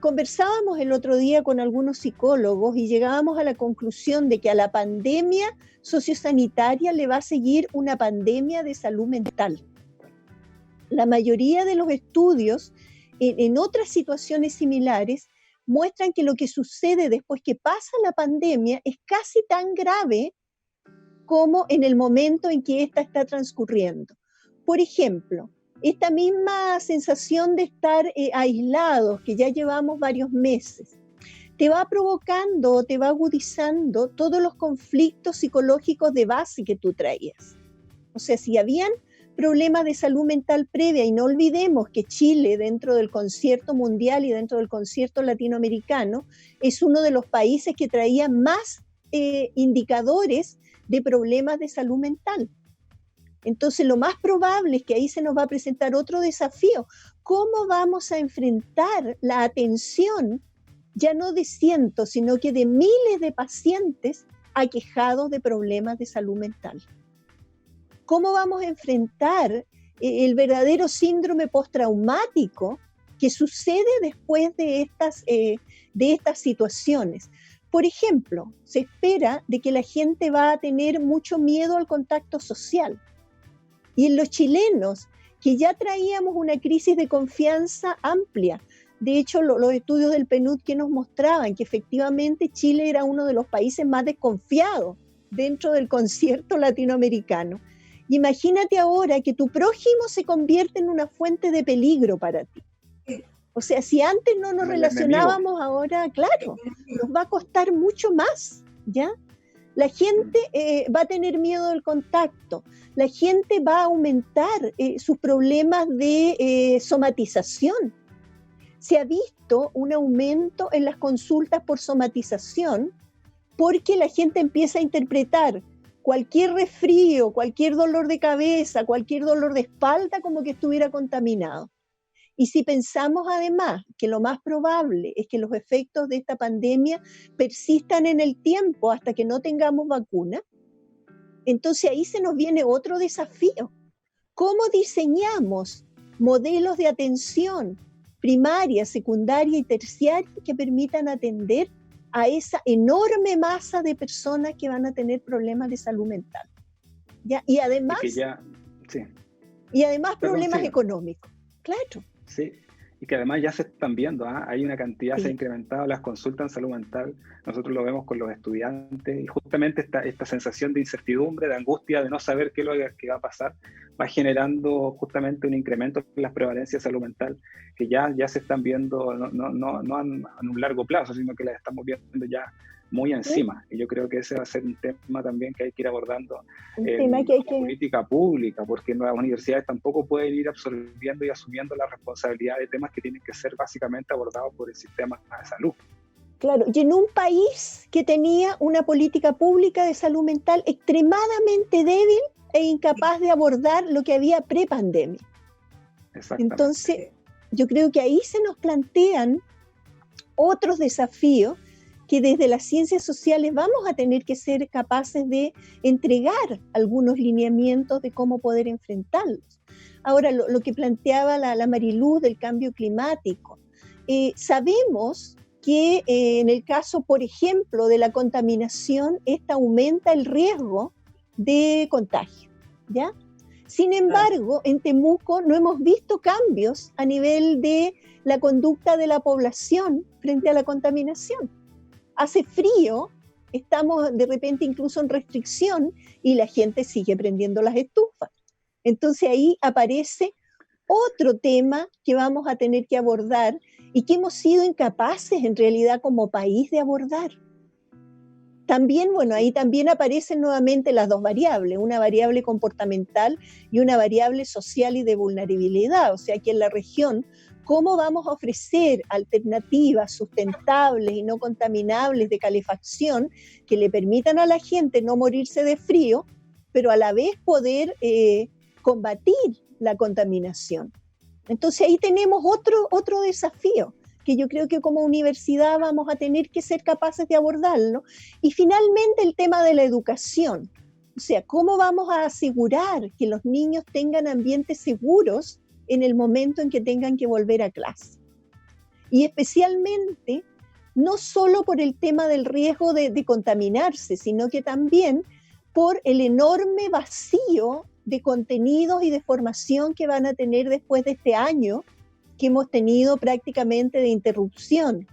conversábamos el otro día con algunos psicólogos y llegábamos a la conclusión de que a la pandemia sociosanitaria le va a seguir una pandemia de salud mental. La mayoría de los estudios en otras situaciones similares muestran que lo que sucede después que pasa la pandemia es casi tan grave como en el momento en que ésta está transcurriendo. Por ejemplo, esta misma sensación de estar aislados, que ya llevamos varios meses, te va provocando, te va agudizando todos los conflictos psicológicos de base que tú traías. O sea, si habían problemas de salud mental previa, y no olvidemos que Chile, dentro del concierto mundial y dentro del concierto latinoamericano, es uno de los países que traía más indicadores de problemas de salud mental. Entonces, lo más probable es que ahí se nos va a presentar otro desafío. ¿Cómo vamos a enfrentar la atención, ya no de cientos, sino que de miles de pacientes aquejados de problemas de salud mental? ¿Cómo vamos a enfrentar el verdadero síndrome postraumático que sucede después de estas situaciones? Por ejemplo, se espera de que la gente va a tener mucho miedo al contacto social. Y en los chilenos, que ya traíamos una crisis de confianza amplia, de hecho los estudios del PNUD que nos mostraban que efectivamente Chile era uno de los países más desconfiados dentro del concierto latinoamericano. Imagínate ahora que tu prójimo se convierte en una fuente de peligro para ti. O sea, si antes no nos relacionábamos, ahora, claro, nos va a costar mucho más, ¿ya? La gente va a tener miedo del contacto, la gente va a aumentar sus problemas de somatización. Se ha visto un aumento en las consultas por somatización porque la gente empieza a interpretar cualquier resfrío, cualquier dolor de cabeza, cualquier dolor de espalda como que estuviera contaminado. Y si pensamos además que lo más probable es que los efectos de esta pandemia persistan en el tiempo hasta que no tengamos vacuna, entonces ahí se nos viene otro desafío. ¿Cómo diseñamos modelos de atención primaria, secundaria y terciaria que permitan atender a esa enorme masa de personas que van a tener problemas de salud mental? ¿Ya? Y además, problemas económicos. Claro. Sí, y que además ya se están viendo, hay una cantidad, se ha incrementado las consultas en salud mental, nosotros lo vemos con los estudiantes, y justamente esta sensación de incertidumbre, de angustia, de no saber qué es lo que va a pasar, va generando justamente un incremento en las prevalencias de salud mental, que ya se están viendo, no en un largo plazo, sino que las estamos viendo ya muy encima, y yo creo que ese va a ser un tema también que hay que ir abordando en política pública, porque las universidades tampoco pueden ir absorbiendo y asumiendo la responsabilidad de temas que tienen que ser básicamente abordados por el sistema de salud. Claro, y en un país que tenía una política pública de salud mental extremadamente débil e incapaz de abordar lo que había pre-pandemia. Entonces, yo creo que ahí se nos plantean otros desafíos que desde las ciencias sociales vamos a tener que ser capaces de entregar algunos lineamientos de cómo poder enfrentarlos. Ahora, lo que planteaba la Mariluz del cambio climático, sabemos que en el caso, por ejemplo, de la contaminación, esta aumenta el riesgo de contagio, ¿ya? Sin embargo, en Temuco no hemos visto cambios a nivel de la conducta de la población frente a la contaminación. Hace frío, estamos de repente incluso en restricción y la gente sigue prendiendo las estufas. Entonces ahí aparece otro tema que vamos a tener que abordar y que hemos sido incapaces en realidad como país de abordar. También, bueno, ahí también aparecen nuevamente las dos variables, una variable comportamental y una variable social y de vulnerabilidad. O sea, que en la región, ¿cómo vamos a ofrecer alternativas sustentables y no contaminables de calefacción que le permitan a la gente no morirse de frío, pero a la vez poder combatir la contaminación? Entonces ahí tenemos otro desafío que yo creo que como universidad vamos a tener que ser capaces de abordarlo. Y finalmente el tema de la educación. O sea, ¿cómo vamos a asegurar que los niños tengan ambientes seguros en el momento en que tengan que volver a clase? Y especialmente, no solo por el tema del riesgo de contaminarse, sino que también por el enorme vacío de contenidos y de formación que van a tener después de este año que hemos tenido prácticamente de interrupción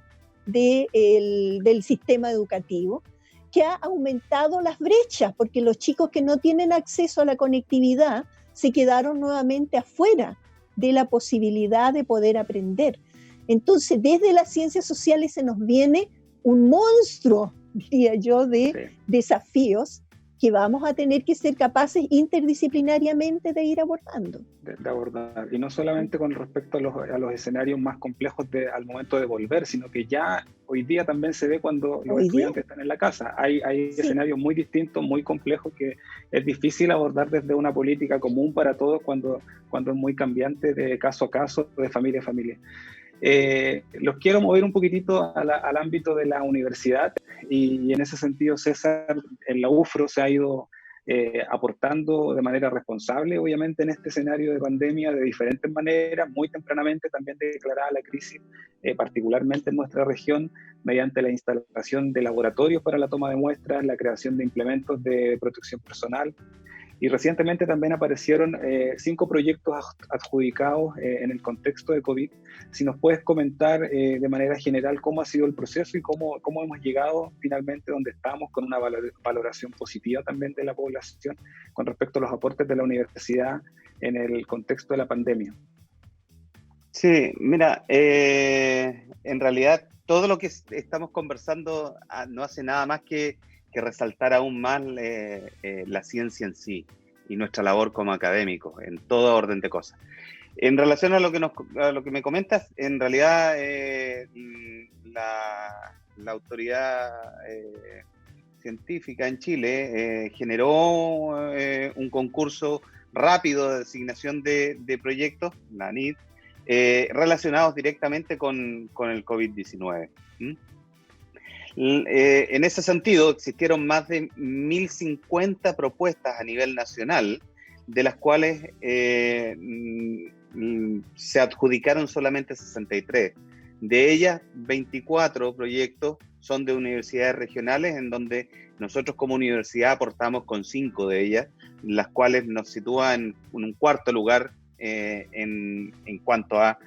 del sistema educativo, que ha aumentado las brechas, porque los chicos que no tienen acceso a la conectividad se quedaron nuevamente afuera de la posibilidad de poder aprender. Entonces, desde las ciencias sociales se nos viene un monstruo, diría yo, de desafíos que vamos a tener que ser capaces interdisciplinariamente de ir abordando. De abordar, y no solamente con respecto a los escenarios más complejos al momento de volver, sino que ya hoy día también se ve cuando los estudiantes están en la casa. Hay escenarios muy distintos, muy complejos, que es difícil abordar desde una política común para todos cuando es muy cambiante de caso a caso, de familia a familia. Los quiero mover un poquitito al ámbito de la universidad, y en ese sentido César, en la UFRO se ha ido aportando de manera responsable, obviamente, en este escenario de pandemia de diferentes maneras. Muy tempranamente también declarada la crisis, particularmente en nuestra región, mediante la instalación de laboratorios para la toma de muestras, la creación de implementos de protección personal. Y recientemente también aparecieron 5 proyectos adjudicados en el contexto de COVID. Si nos puedes comentar de manera general cómo ha sido el proceso y cómo hemos llegado finalmente donde estamos, con una valoración positiva también de la población con respecto a los aportes de la universidad en el contexto de la pandemia. Sí, mira, en realidad todo lo que estamos conversando no hace nada más que resaltar aún más la ciencia en sí y nuestra labor como académicos, en todo orden de cosas. En relación a lo que me comentas, en realidad la autoridad científica en Chile generó un concurso rápido de designación de proyectos, la NID, relacionados directamente con el COVID-19. En ese sentido, existieron más de 1.050 propuestas a nivel nacional, de las cuales se adjudicaron solamente 63. De ellas, 24 proyectos son de universidades regionales, en donde nosotros como universidad aportamos con 5 de ellas, las cuales nos sitúan en un cuarto lugar en cuanto a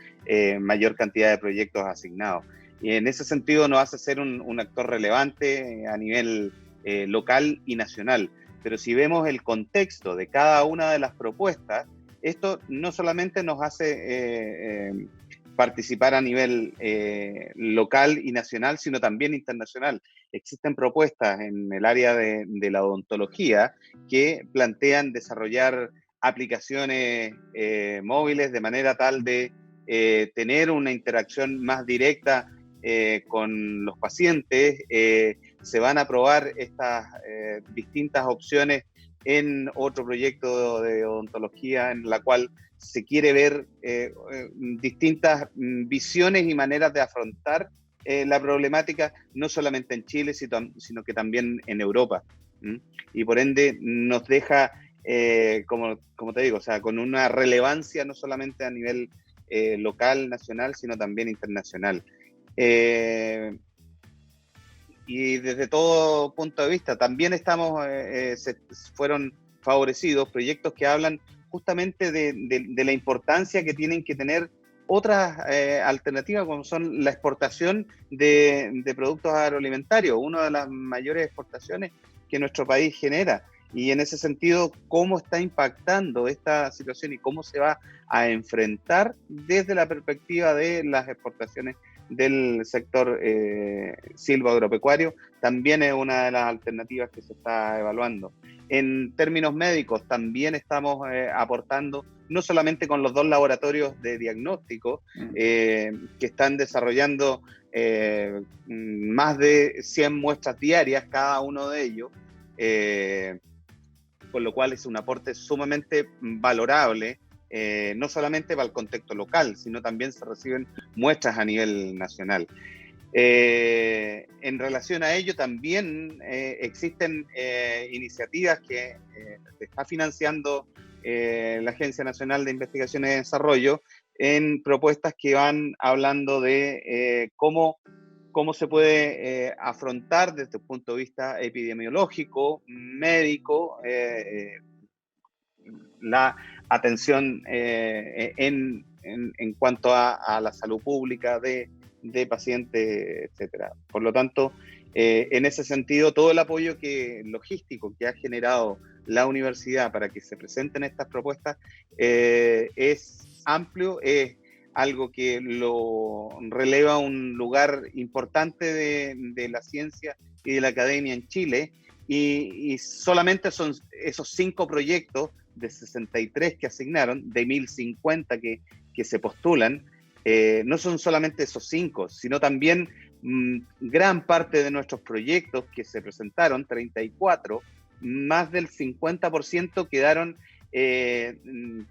mayor cantidad de proyectos asignados. Y en ese sentido nos hace ser un actor relevante a nivel local y nacional. Pero si vemos el contexto de cada una de las propuestas, esto no solamente nos hace participar a nivel local y nacional, sino también internacional. Existen propuestas en el área de la odontología que plantean desarrollar aplicaciones móviles de manera tal de tener una interacción más directa con los pacientes. Se van a probar estas distintas opciones en otro proyecto de odontología en la cual se quiere ver distintas visiones y maneras de afrontar la problemática, no solamente en Chile, sino que también en Europa. Y por ende nos deja, como te digo, o sea, con una relevancia no solamente a nivel local, nacional, sino también internacional. Y desde todo punto de vista, también fueron favorecidos proyectos que hablan justamente de la importancia que tienen que tener otras alternativas, como son la exportación de productos agroalimentarios, una de las mayores exportaciones que nuestro país genera. Y en ese sentido, ¿cómo está impactando esta situación y cómo se va a enfrentar desde la perspectiva de las exportaciones del sector silvoagropecuario? También es una de las alternativas que se está evaluando. En términos médicos, también estamos aportando, no solamente con los 2 laboratorios de diagnóstico que están desarrollando más de 100 muestras diarias, cada uno de ellos, con lo cual es un aporte sumamente valorable, no solamente para el contexto local, sino también se reciben muestras a nivel nacional. En relación a ello también existen iniciativas que está financiando la Agencia Nacional de Investigaciones y Desarrollo en propuestas que van hablando de cómo se puede afrontar desde el punto de vista epidemiológico, médico, la atención en cuanto a la salud pública de pacientes, etcétera. Por lo tanto, en ese sentido, todo el apoyo logístico que ha generado la universidad para que se presenten estas propuestas es amplio, es algo que lo releva un lugar importante de la ciencia y de la academia en Chile, y solamente son esos 5 proyectos de 63 que asignaron, de 1050 que se postulan. No son solamente esos 5, sino también gran parte de nuestros proyectos que se presentaron, 34, más del 50% quedaron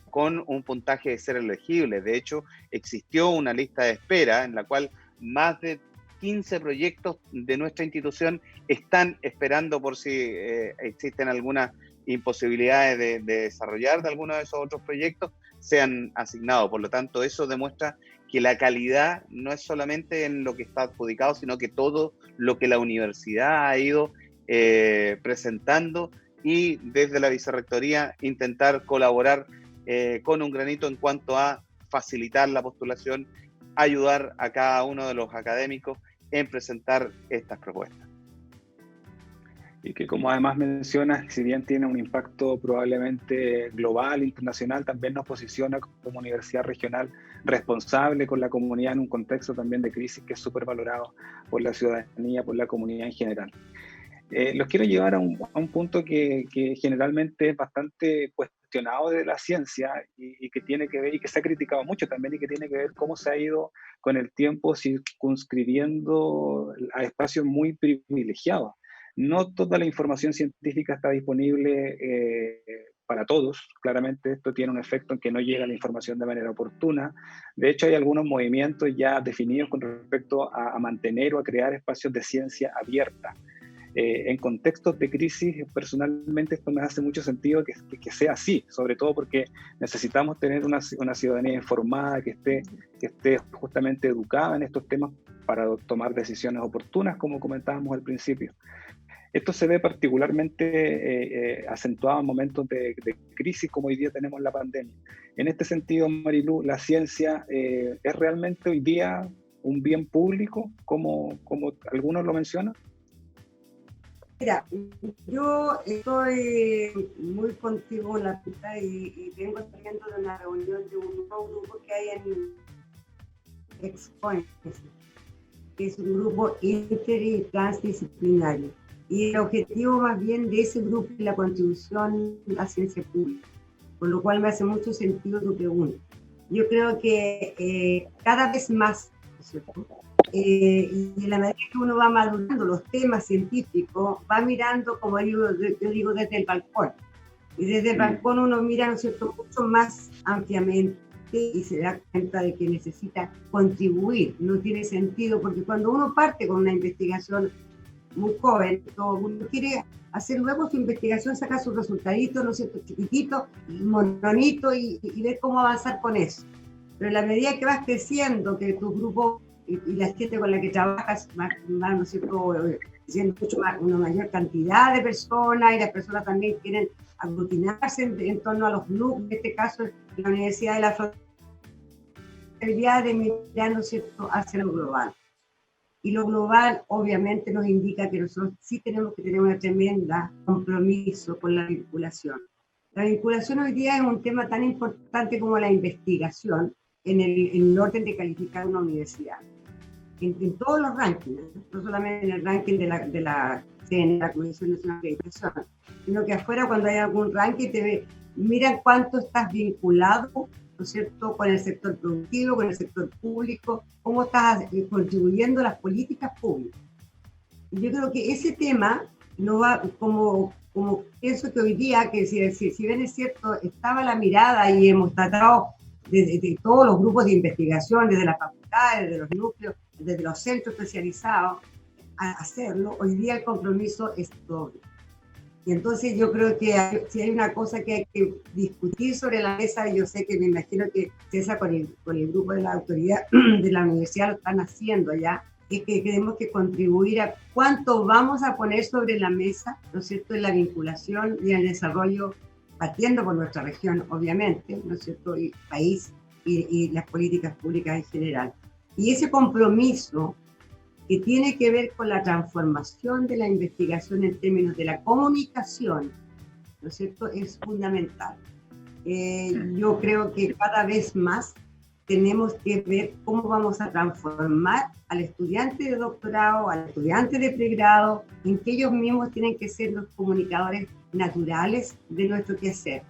con un puntaje de ser elegible. De hecho, existió una lista de espera en la cual más de 15 proyectos de nuestra institución están esperando por si existen algunas imposibilidades de desarrollar de alguno de esos otros proyectos, sean asignados. Por lo tanto, eso demuestra que la calidad no es solamente en lo que está adjudicado, sino que todo lo que la universidad ha ido presentando, y desde la vicerrectoría intentar colaborar con un granito en cuanto a facilitar la postulación, ayudar a cada uno de los académicos en presentar estas propuestas. Y que, como además mencionas, si bien tiene un impacto probablemente global, internacional, también nos posiciona como universidad regional responsable con la comunidad en un contexto también de crisis que es súper valorado por la ciudadanía, por la comunidad en general. Los quiero llevar a un punto que generalmente es bastante cuestionado de la ciencia y que tiene que ver, y que se ha criticado mucho también, y que tiene que ver cómo se ha ido con el tiempo circunscribiendo a espacios muy privilegiados. No toda la información científica está disponible para todos. Claramente esto tiene un efecto en que no llega la información de manera oportuna. De hecho, hay algunos movimientos ya definidos con respecto a mantener o a crear espacios de ciencia abierta. En contextos de crisis, personalmente esto me hace mucho sentido que sea así, sobre todo porque necesitamos tener una ciudadanía informada, que esté justamente educada en estos temas para tomar decisiones oportunas, como comentábamos al principio. Esto se ve particularmente acentuado en momentos de crisis como hoy día tenemos la pandemia. En este sentido, Marilu, ¿la ciencia es realmente hoy día un bien público, como algunos lo mencionan? Mira, yo estoy muy contigo en la pista y vengo saliendo de una reunión de un nuevo grupo que hay en Expones, que es un grupo inter y transdisciplinario. Y el objetivo más bien de ese grupo es la contribución a la ciencia pública, por lo cual me hace mucho sentido tu pregunta. Yo creo que cada vez más, ¿cierto? Y en la medida que uno va madurando los temas científicos, va mirando, como yo digo, desde el balcón. Y desde el balcón uno mira, ¿no es cierto?, mucho más ampliamente y se da cuenta de que necesita contribuir. No tiene sentido, porque cuando uno parte con una investigación muy joven, uno quiere hacer luego su investigación, sacar sus resultaditos, ¿no es cierto?, chiquititos, mononitos, y ver cómo avanzar con eso. Pero en la medida que vas creciendo, que tu grupo y la gente con la que trabajas más, ¿no es cierto?, siendo mucho más, una mayor cantidad de personas, y las personas también quieren aglutinarse en torno a los núcleos, en este caso la Universidad de la Florida, de mirar, ¿no es cierto?, hacia lo global. Y lo global obviamente nos indica que nosotros sí tenemos que tener una tremenda compromiso con la vinculación. La vinculación hoy día es un tema tan importante como la investigación en el orden de calificar una universidad. En todos los rankings, no solamente en el ranking de la CN, la Comisión Nacional de Acreditación, sino que afuera cuando hay algún ranking miran cuánto estás vinculado, ¿no es cierto?, con el sector productivo, con el sector público, cómo estás contribuyendo a las políticas públicas. Y yo creo que ese tema no va, como pienso que hoy día, que si bien es cierto, estaba la mirada y hemos tratado de todos los grupos de investigación, desde las facultades, desde los núcleos, desde los centros especializados, a hacerlo, hoy día el compromiso es doble. Y entonces yo creo que si hay una cosa que hay que discutir sobre la mesa, yo sé que me imagino que César con el grupo de la autoridad de la universidad lo están haciendo ya, es que tenemos que contribuir a cuánto vamos a poner sobre la mesa, ¿no es cierto?, en la vinculación y en el desarrollo, partiendo por nuestra región, obviamente, ¿no es cierto?, y país y las políticas públicas en general. Y ese compromiso que tiene que ver con la transformación de la investigación en términos de la comunicación, ¿no es cierto?, es fundamental. Yo creo que cada vez más tenemos que ver cómo vamos a transformar al estudiante de doctorado, al estudiante de pregrado, en que ellos mismos tienen que ser los comunicadores naturales de nuestro quehacer.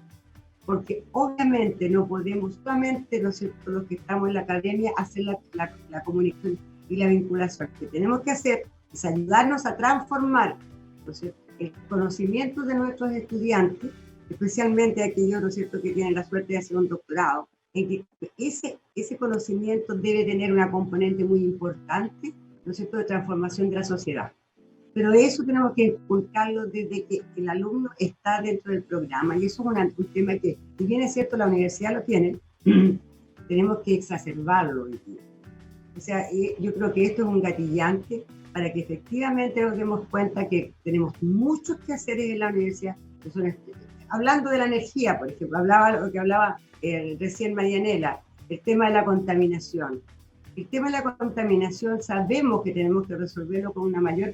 Porque obviamente no podemos solamente, ¿no es cierto?, los que estamos en la academia, hacer la comunicación y la vinculación. Lo que tenemos que hacer es ayudarnos a transformar, ¿no es cierto?, el conocimiento de nuestros estudiantes, especialmente aquellos, ¿no es cierto?, que tienen la suerte de hacer un doctorado, en que ese conocimiento debe tener una componente muy importante, ¿no es cierto?, de transformación de la sociedad. Pero eso tenemos que inculcarlo desde que el alumno está dentro del programa, y eso es un tema que, si bien es cierto, la universidad lo tiene, tenemos que exacerbarlo hoy día. O sea, yo creo que esto es un gatillante para que efectivamente nos demos cuenta que tenemos muchos quehaceres en la universidad. Hablando de la energía, por ejemplo, lo que hablaba recién Marianela, el tema de la contaminación. El tema de la contaminación sabemos que tenemos que resolverlo con una mayor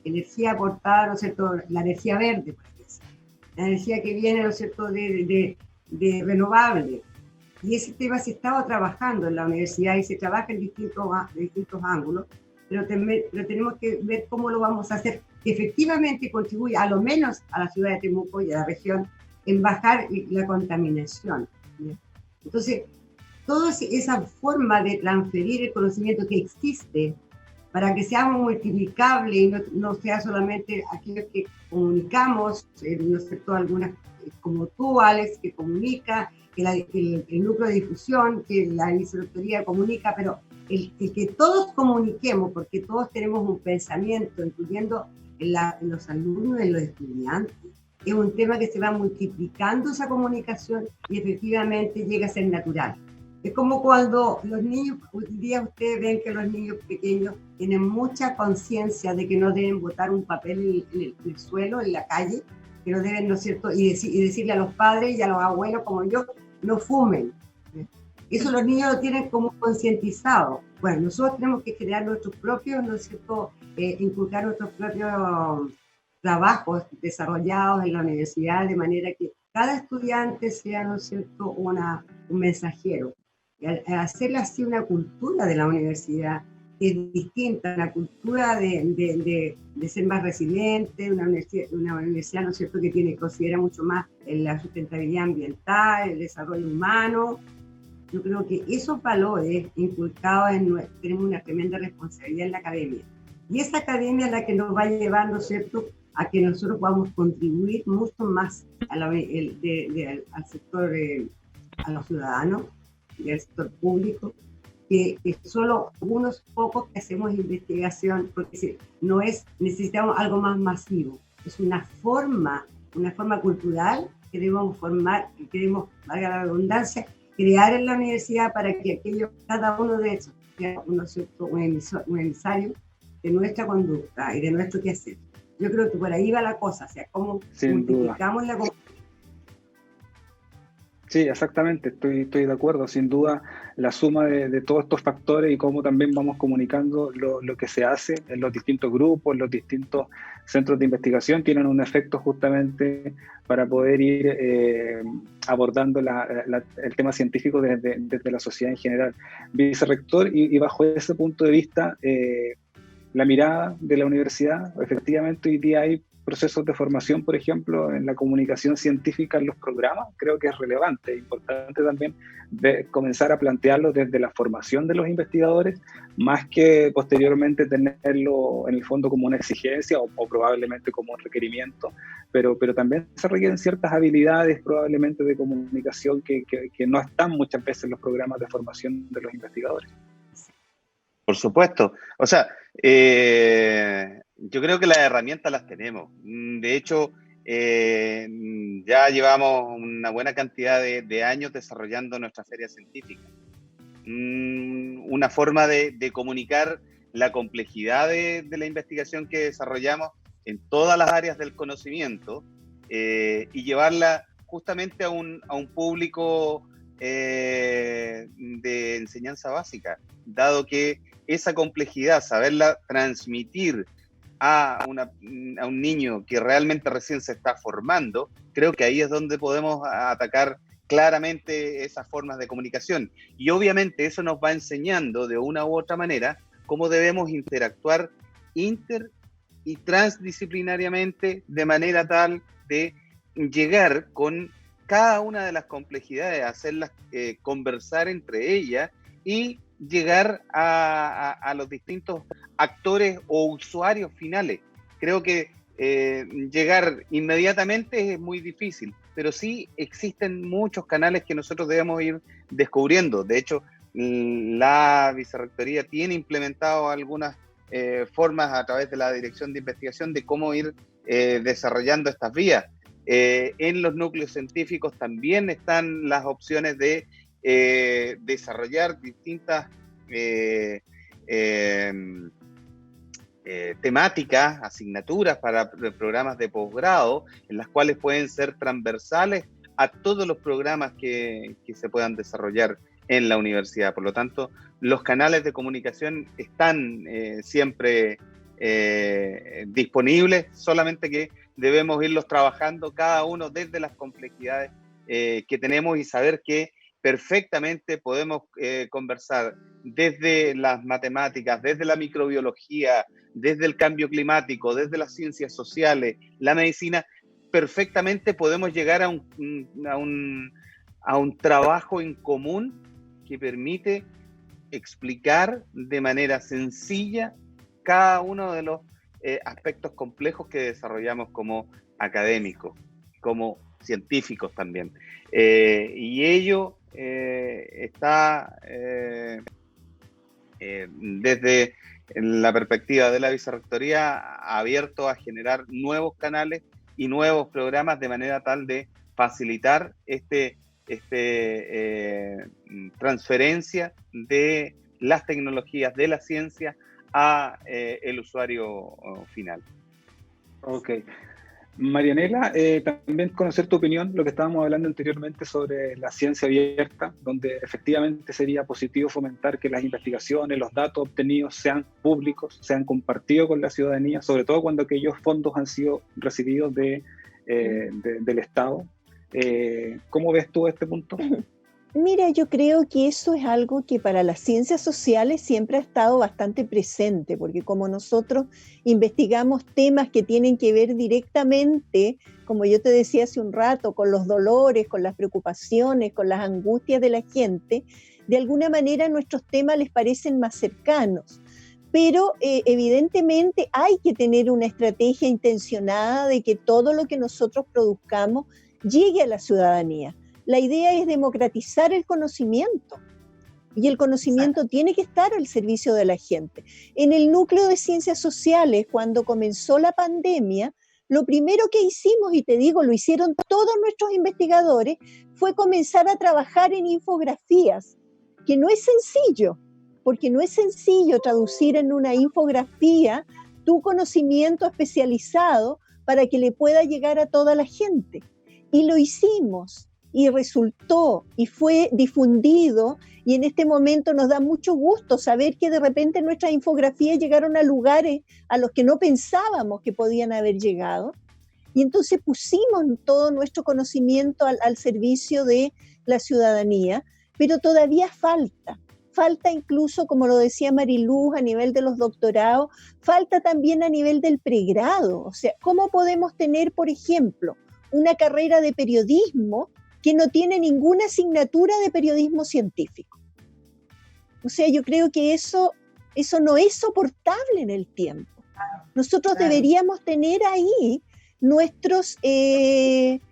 energía aportada, ¿no es cierto?, la energía verde, por ejemplo, la energía que viene, ¿no es cierto?, de renovable. Y ese tema se estaba trabajando en la universidad y se trabaja en distintos ángulos, pero tenemos que ver cómo lo vamos a hacer que efectivamente contribuya, a lo menos a la ciudad de Temuco y a la región, en bajar la contaminación. Entonces, toda esa forma de transferir el conocimiento que existe para que sea multiplicable y no sea solamente aquellos que comunicamos, ¿no es cierto?, algunas, como tú, Alex, que comunica, el núcleo de difusión, que la vicerrectoría comunica, pero el que todos comuniquemos, porque todos tenemos un pensamiento, incluyendo en los alumnos, en los estudiantes, es un tema que se va multiplicando esa comunicación y efectivamente llega a ser natural. Es como cuando los niños, hoy día ustedes ven que los niños pequeños tienen mucha conciencia de que no deben botar un papel en el suelo, en la calle, que no deben, ¿no es cierto?, y decirle a los padres y a los abuelos como yo, no fumen. Eso los niños lo tienen como concientizado. Bueno, nosotros tenemos que crear nuestros propios, ¿no es cierto?, inculcar nuestros propios trabajos desarrollados en la universidad, de manera que cada estudiante sea, ¿no es cierto?, un mensajero. Y al hacerle así una cultura de la universidad que es distinta, una cultura de ser más resiliente, una universidad, ¿no es cierto?, que considera mucho más la sustentabilidad ambiental, el desarrollo humano. Yo creo que esos valores inculcados tenemos una tremenda responsabilidad en la academia. Y esa academia es la que nos va llevando, ¿cierto?, a que nosotros podamos contribuir mucho más al sector, a los ciudadanos y al sector público, que solo unos pocos que hacemos investigación, porque no es, necesitamos algo más masivo, es una forma cultural que debemos formar, que queremos, valga la redundancia, crear en la universidad para que cada uno de esos sea un emisario de nuestra conducta y de nuestro quehacer. Yo creo que por ahí va la cosa, o sea, cómo multiplicamos la comunidad. Sí, exactamente, estoy de acuerdo. Sin duda, la suma de todos estos factores y cómo también vamos comunicando lo que se hace en los distintos grupos, en los distintos centros de investigación, tienen un efecto justamente para poder ir abordando el tema científico desde la sociedad en general. Vicerrector, y bajo ese punto de vista, la mirada de la universidad, efectivamente hoy día hay procesos de formación, por ejemplo, en la comunicación científica en los programas. Creo que es relevante, es importante también comenzar a plantearlo desde la formación de los investigadores, más que posteriormente tenerlo en el fondo como una exigencia o probablemente como un requerimiento, pero también se requieren ciertas habilidades probablemente de comunicación que no están muchas veces en los programas de formación de los investigadores. Por supuesto. O sea, yo creo que las herramientas las tenemos. De hecho, ya llevamos una buena cantidad de años desarrollando nuestra feria científica. Una forma de comunicar la complejidad de la investigación que desarrollamos en todas las áreas del conocimiento y llevarla justamente a un público de enseñanza básica, dado que esa complejidad, saberla transmitir a un niño que realmente recién se está formando, creo que ahí es donde podemos atacar claramente esas formas de comunicación. Y obviamente eso nos va enseñando de una u otra manera cómo debemos interactuar inter y transdisciplinariamente de manera tal de llegar con cada una de las complejidades, hacerlas conversar entre ellas y llegar a los distintos actores o usuarios finales. Creo que llegar inmediatamente es muy difícil, pero sí existen muchos canales que nosotros debemos ir descubriendo. De hecho, la Vicerrectoría tiene implementado algunas formas a través de la Dirección de Investigación de cómo ir desarrollando estas vías. En los núcleos científicos también están las opciones de desarrollar distintas temáticas, asignaturas para programas de posgrado, en las cuales pueden ser transversales a todos los programas que se puedan desarrollar en la universidad. Por lo tanto, los canales de comunicación están siempre disponibles, solamente que debemos irlos trabajando cada uno desde las complejidades que tenemos y saber que perfectamente podemos conversar desde las matemáticas, desde la microbiología, desde el cambio climático, desde las ciencias sociales, la medicina. Perfectamente podemos llegar a un trabajo en común que permite explicar de manera sencilla cada uno de los aspectos complejos que desarrollamos como académicos, como científicos también. Y ello está desde la perspectiva de la Vicerrectoría abierto a generar nuevos canales y nuevos programas de manera tal de facilitar transferencia de las tecnologías de la ciencia a el usuario final. Ok. Marianela, también conocer tu opinión, lo que estábamos hablando anteriormente sobre la ciencia abierta, donde efectivamente sería positivo fomentar que las investigaciones, los datos obtenidos sean públicos, sean compartidos con la ciudadanía, sobre todo cuando aquellos fondos han sido recibidos del Estado. ¿Cómo ves tú este punto? Mira, yo creo que eso es algo que para las ciencias sociales siempre ha estado bastante presente, porque como nosotros investigamos temas que tienen que ver directamente, como yo te decía hace un rato, con los dolores, con las preocupaciones, con las angustias de la gente, de alguna manera nuestros temas les parecen más cercanos. pero evidentemente hay que tener una estrategia intencionada de que todo lo que nosotros produzcamos llegue a la ciudadanía. La idea es democratizar el conocimiento, y el conocimiento tiene que estar al servicio de la gente. En el núcleo de ciencias sociales, cuando comenzó la pandemia, lo primero que hicimos, y te digo, lo hicieron todos nuestros investigadores, fue comenzar a trabajar en infografías, que no es sencillo, porque no es sencillo traducir en una infografía tu conocimiento especializado para que le pueda llegar a toda la gente. Y lo hicimos, y resultó, y fue difundido, y en este momento nos da mucho gusto saber que de repente nuestras infografías llegaron a lugares a los que no pensábamos que podían haber llegado, y entonces pusimos todo nuestro conocimiento al servicio de la ciudadanía, pero todavía falta incluso, como lo decía Mariluz, a nivel de los doctorados, falta también a nivel del pregrado. O sea, ¿cómo podemos tener, por ejemplo, una carrera de periodismo que no tiene ninguna asignatura de periodismo científico? O sea, yo creo que eso no es soportable en el tiempo. Nosotros deberíamos tener ahí nuestros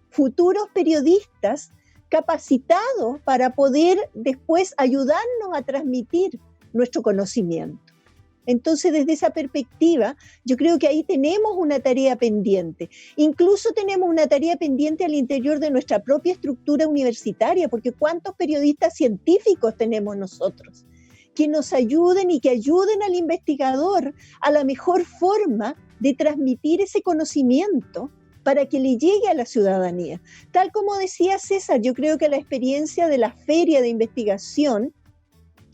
futuros periodistas capacitados para poder después ayudarnos a transmitir nuestro conocimiento. Entonces, desde esa perspectiva, yo creo que ahí tenemos una tarea pendiente. Incluso tenemos una tarea pendiente al interior de nuestra propia estructura universitaria, porque ¿cuántos periodistas científicos tenemos nosotros? Que nos ayuden y que ayuden al investigador a la mejor forma de transmitir ese conocimiento para que le llegue a la ciudadanía. Tal como decía César, yo creo que la experiencia de la feria de investigación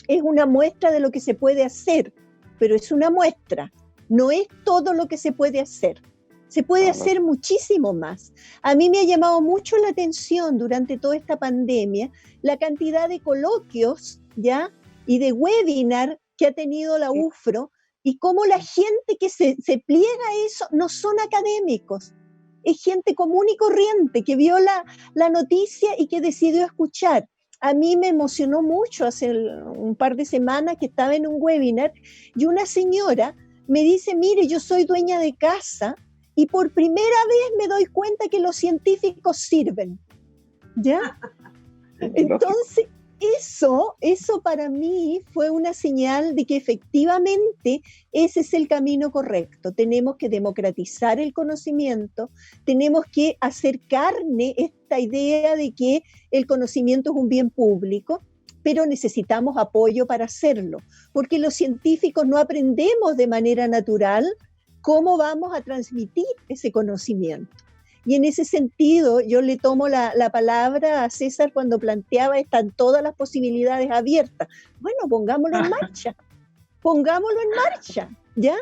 es una muestra de lo que se puede hacer, pero es una muestra, no es todo lo que se puede hacer. Se puede hacer muchísimo más. A mí me ha llamado mucho la atención durante toda esta pandemia la cantidad de coloquios, ¿ya?, y de webinar que ha tenido la UFRO, y cómo la gente que se pliega a eso no son académicos, es gente común y corriente que vio la noticia y que decidió escuchar. A mí me emocionó mucho hace un par de semanas que estaba en un webinar y una señora me dice, mire, yo soy dueña de casa y por primera vez me doy cuenta que los científicos sirven, ¿ya? Entonces, eso para mí fue una señal de que efectivamente ese es el camino correcto. Tenemos que democratizar el conocimiento, tenemos que hacer carne esta idea de que el conocimiento es un bien público, pero necesitamos apoyo para hacerlo, porque los científicos no aprendemos de manera natural cómo vamos a transmitir ese conocimiento. Y en ese sentido, yo le tomo la palabra a César cuando planteaba, están todas las posibilidades abiertas. Bueno, pongámoslo en marcha, ¿ya?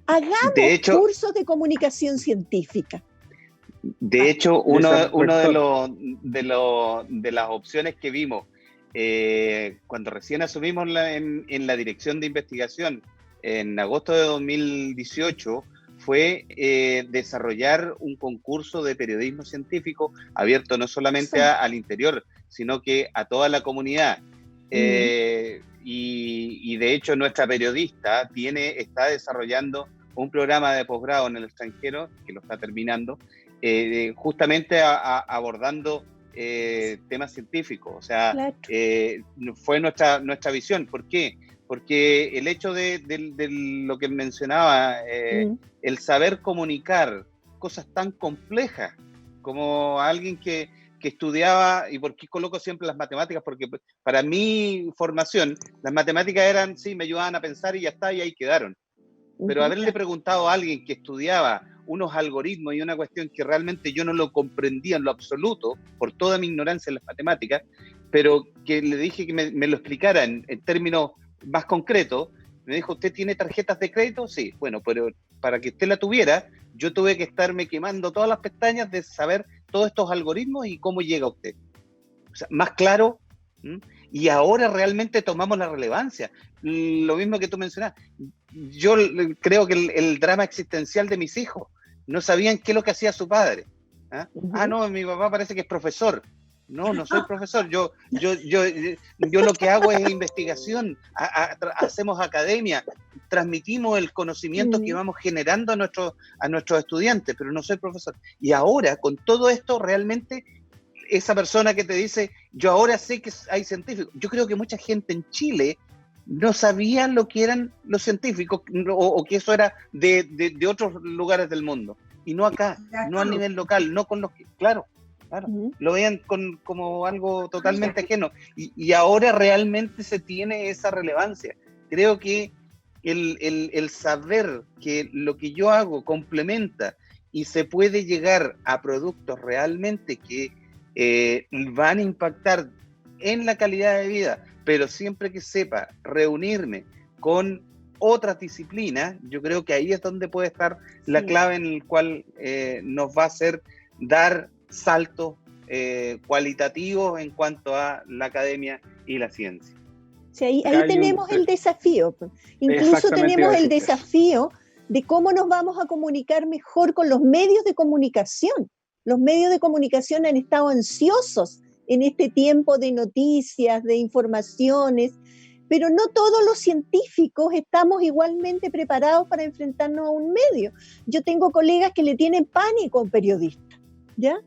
Hagamos cursos de comunicación científica. De hecho, uno de las opciones que vimos cuando recién asumimos en la dirección de investigación en agosto de 2018, fue desarrollar un concurso de periodismo científico abierto no solamente al interior, sino que a toda la comunidad. Y de hecho nuestra periodista está desarrollando un programa de posgrado en el extranjero, que lo está terminando, justamente abordando temas científicos. O sea, claro. Fue nuestra visión. ¿Por qué? Porque el hecho de lo que mencionaba, el saber comunicar cosas tan complejas como alguien que estudiaba, y por qué coloco siempre las matemáticas, porque para mi formación las matemáticas eran, sí, me ayudaban a pensar y ya está, y ahí quedaron. Pero haberle preguntado a alguien que estudiaba unos algoritmos y una cuestión que realmente yo no lo comprendía en lo absoluto, por toda mi ignorancia en las matemáticas, pero que le dije que me lo explicara en términos más concretos, me dijo, ¿usted tiene tarjetas de crédito? Sí, bueno, pero para que usted la tuviera, yo tuve que estarme quemando todas las pestañas de saber todos estos algoritmos y cómo llega usted. O sea, más claro, y ahora realmente tomamos la relevancia. Lo mismo que tú mencionas, yo creo que el drama existencial de mis hijos, no sabían qué es lo que hacía su padre. No, mi papá parece que es profesor. No soy profesor, yo lo que hago es investigación, hacemos academia. transmitimos el conocimiento que vamos generando a nuestros estudiantes, pero no soy profesor. Y ahora, con todo esto, realmente, esa persona que te dice, yo ahora sé que hay científicos, yo creo que mucha gente en Chile no sabía lo que eran los científicos, o que eso era de otros lugares del mundo, y no acá, no a nivel local, no con los que, claro, lo vean como algo totalmente ajeno, y ahora realmente se tiene esa relevancia. Creo que el saber que lo que yo hago complementa y se puede llegar a productos realmente que van a impactar en la calidad de vida, pero siempre que sepa reunirme con otras disciplinas, yo creo que ahí es donde puede estar la clave en el cual nos va a hacer dar saltos cualitativos en cuanto a la academia y la ciencia. Sí, ahí tenemos el desafío. Incluso tenemos el desafío de cómo nos vamos a comunicar mejor con los medios de comunicación. Los medios de comunicación han estado ansiosos en este tiempo de noticias, de informaciones, pero no todos los científicos estamos igualmente preparados para enfrentarnos a un medio. Yo tengo colegas que le tienen pánico a un periodista, ¿ya?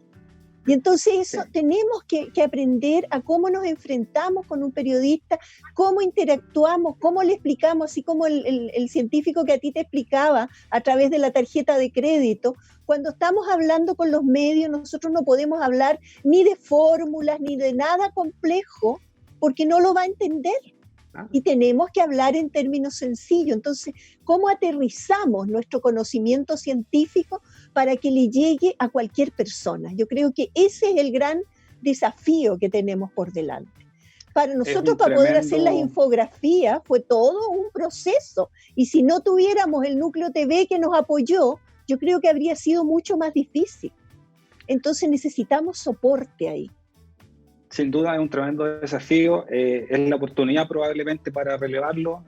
Y entonces tenemos que aprender a cómo nos enfrentamos con un periodista, cómo interactuamos, cómo le explicamos, así como el científico que a ti te explicaba a través de la tarjeta de crédito. Cuando estamos hablando con los medios, nosotros no podemos hablar ni de fórmulas, ni de nada complejo, porque no lo va a entender. Y tenemos que hablar en términos sencillos. Entonces, ¿cómo aterrizamos nuestro conocimiento científico para que le llegue a cualquier persona? Yo creo que ese es el gran desafío que tenemos por delante. Para nosotros, para poder hacer las infografías, fue todo un proceso. Y si no tuviéramos el Núcleo TV que nos apoyó, yo creo que habría sido mucho más difícil. Entonces necesitamos soporte ahí. Sin duda es un tremendo desafío, es la oportunidad probablemente para relevarlo,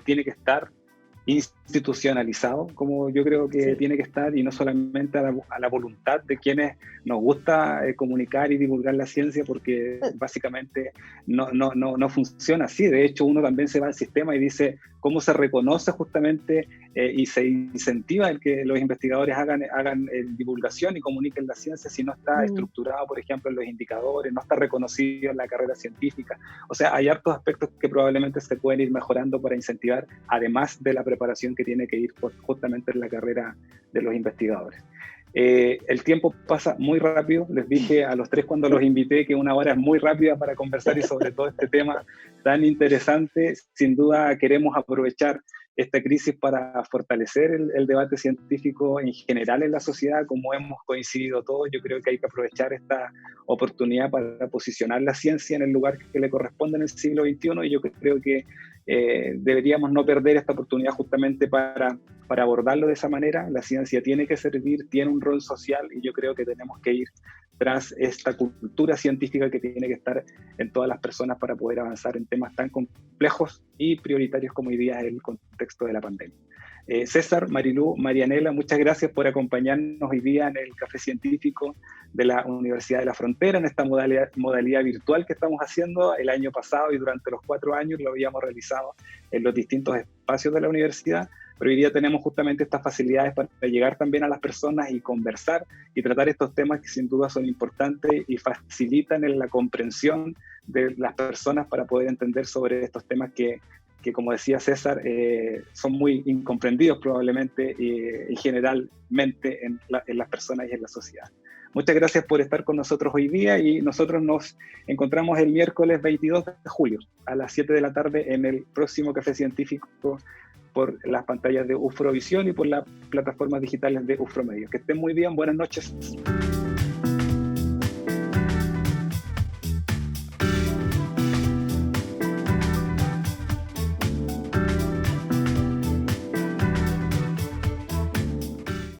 tiene que estar institucionalizado, como yo creo que tiene que estar, y no solamente a la voluntad de quienes nos gusta comunicar y divulgar la ciencia, porque básicamente no funciona así. De hecho, uno también se va al sistema y dice cómo se reconoce justamente y se incentiva el que los investigadores hagan divulgación y comuniquen la ciencia si no está estructurado, por ejemplo, en los indicadores, no está reconocido en la carrera científica. O sea, hay hartos aspectos que probablemente se pueden ir mejorando para incentivar, además de la preparación que tiene que ir justamente en la carrera de los investigadores. El tiempo pasa muy rápido. Les dije a los tres cuando los invité que una hora es muy rápida para conversar y sobre todo este tema tan interesante. Sin duda queremos aprovechar esta crisis para fortalecer el debate científico en general en la sociedad, como hemos coincidido todos. Yo creo que hay que aprovechar esta oportunidad para posicionar la ciencia en el lugar que le corresponde en el siglo XXI, y yo creo que deberíamos no perder esta oportunidad justamente para abordarlo de esa manera. La ciencia tiene que servir, tiene un rol social, y yo creo que tenemos que ir tras esta cultura científica que tiene que estar en todas las personas para poder avanzar en temas tan complejos y prioritarios como hoy día es el contexto de la pandemia. César, Marilú, Marianela, muchas gracias por acompañarnos hoy día en el Café Científico de la Universidad de la Frontera, en esta modalidad virtual que estamos haciendo. El año pasado y durante los 4 años lo habíamos realizado en los distintos espacios de la universidad, pero hoy día tenemos justamente estas facilidades para llegar también a las personas y conversar y tratar estos temas que sin duda son importantes y facilitan la comprensión de las personas para poder entender sobre estos temas que como decía César, son muy incomprendidos probablemente y generalmente en las personas y en la sociedad. Muchas gracias por estar con nosotros hoy día, y nosotros nos encontramos el miércoles 22 de julio a las 7 de la tarde en el próximo Café Científico por las pantallas de UFROvisión y por las plataformas digitales de UFROmedios. Que estén muy bien, buenas noches.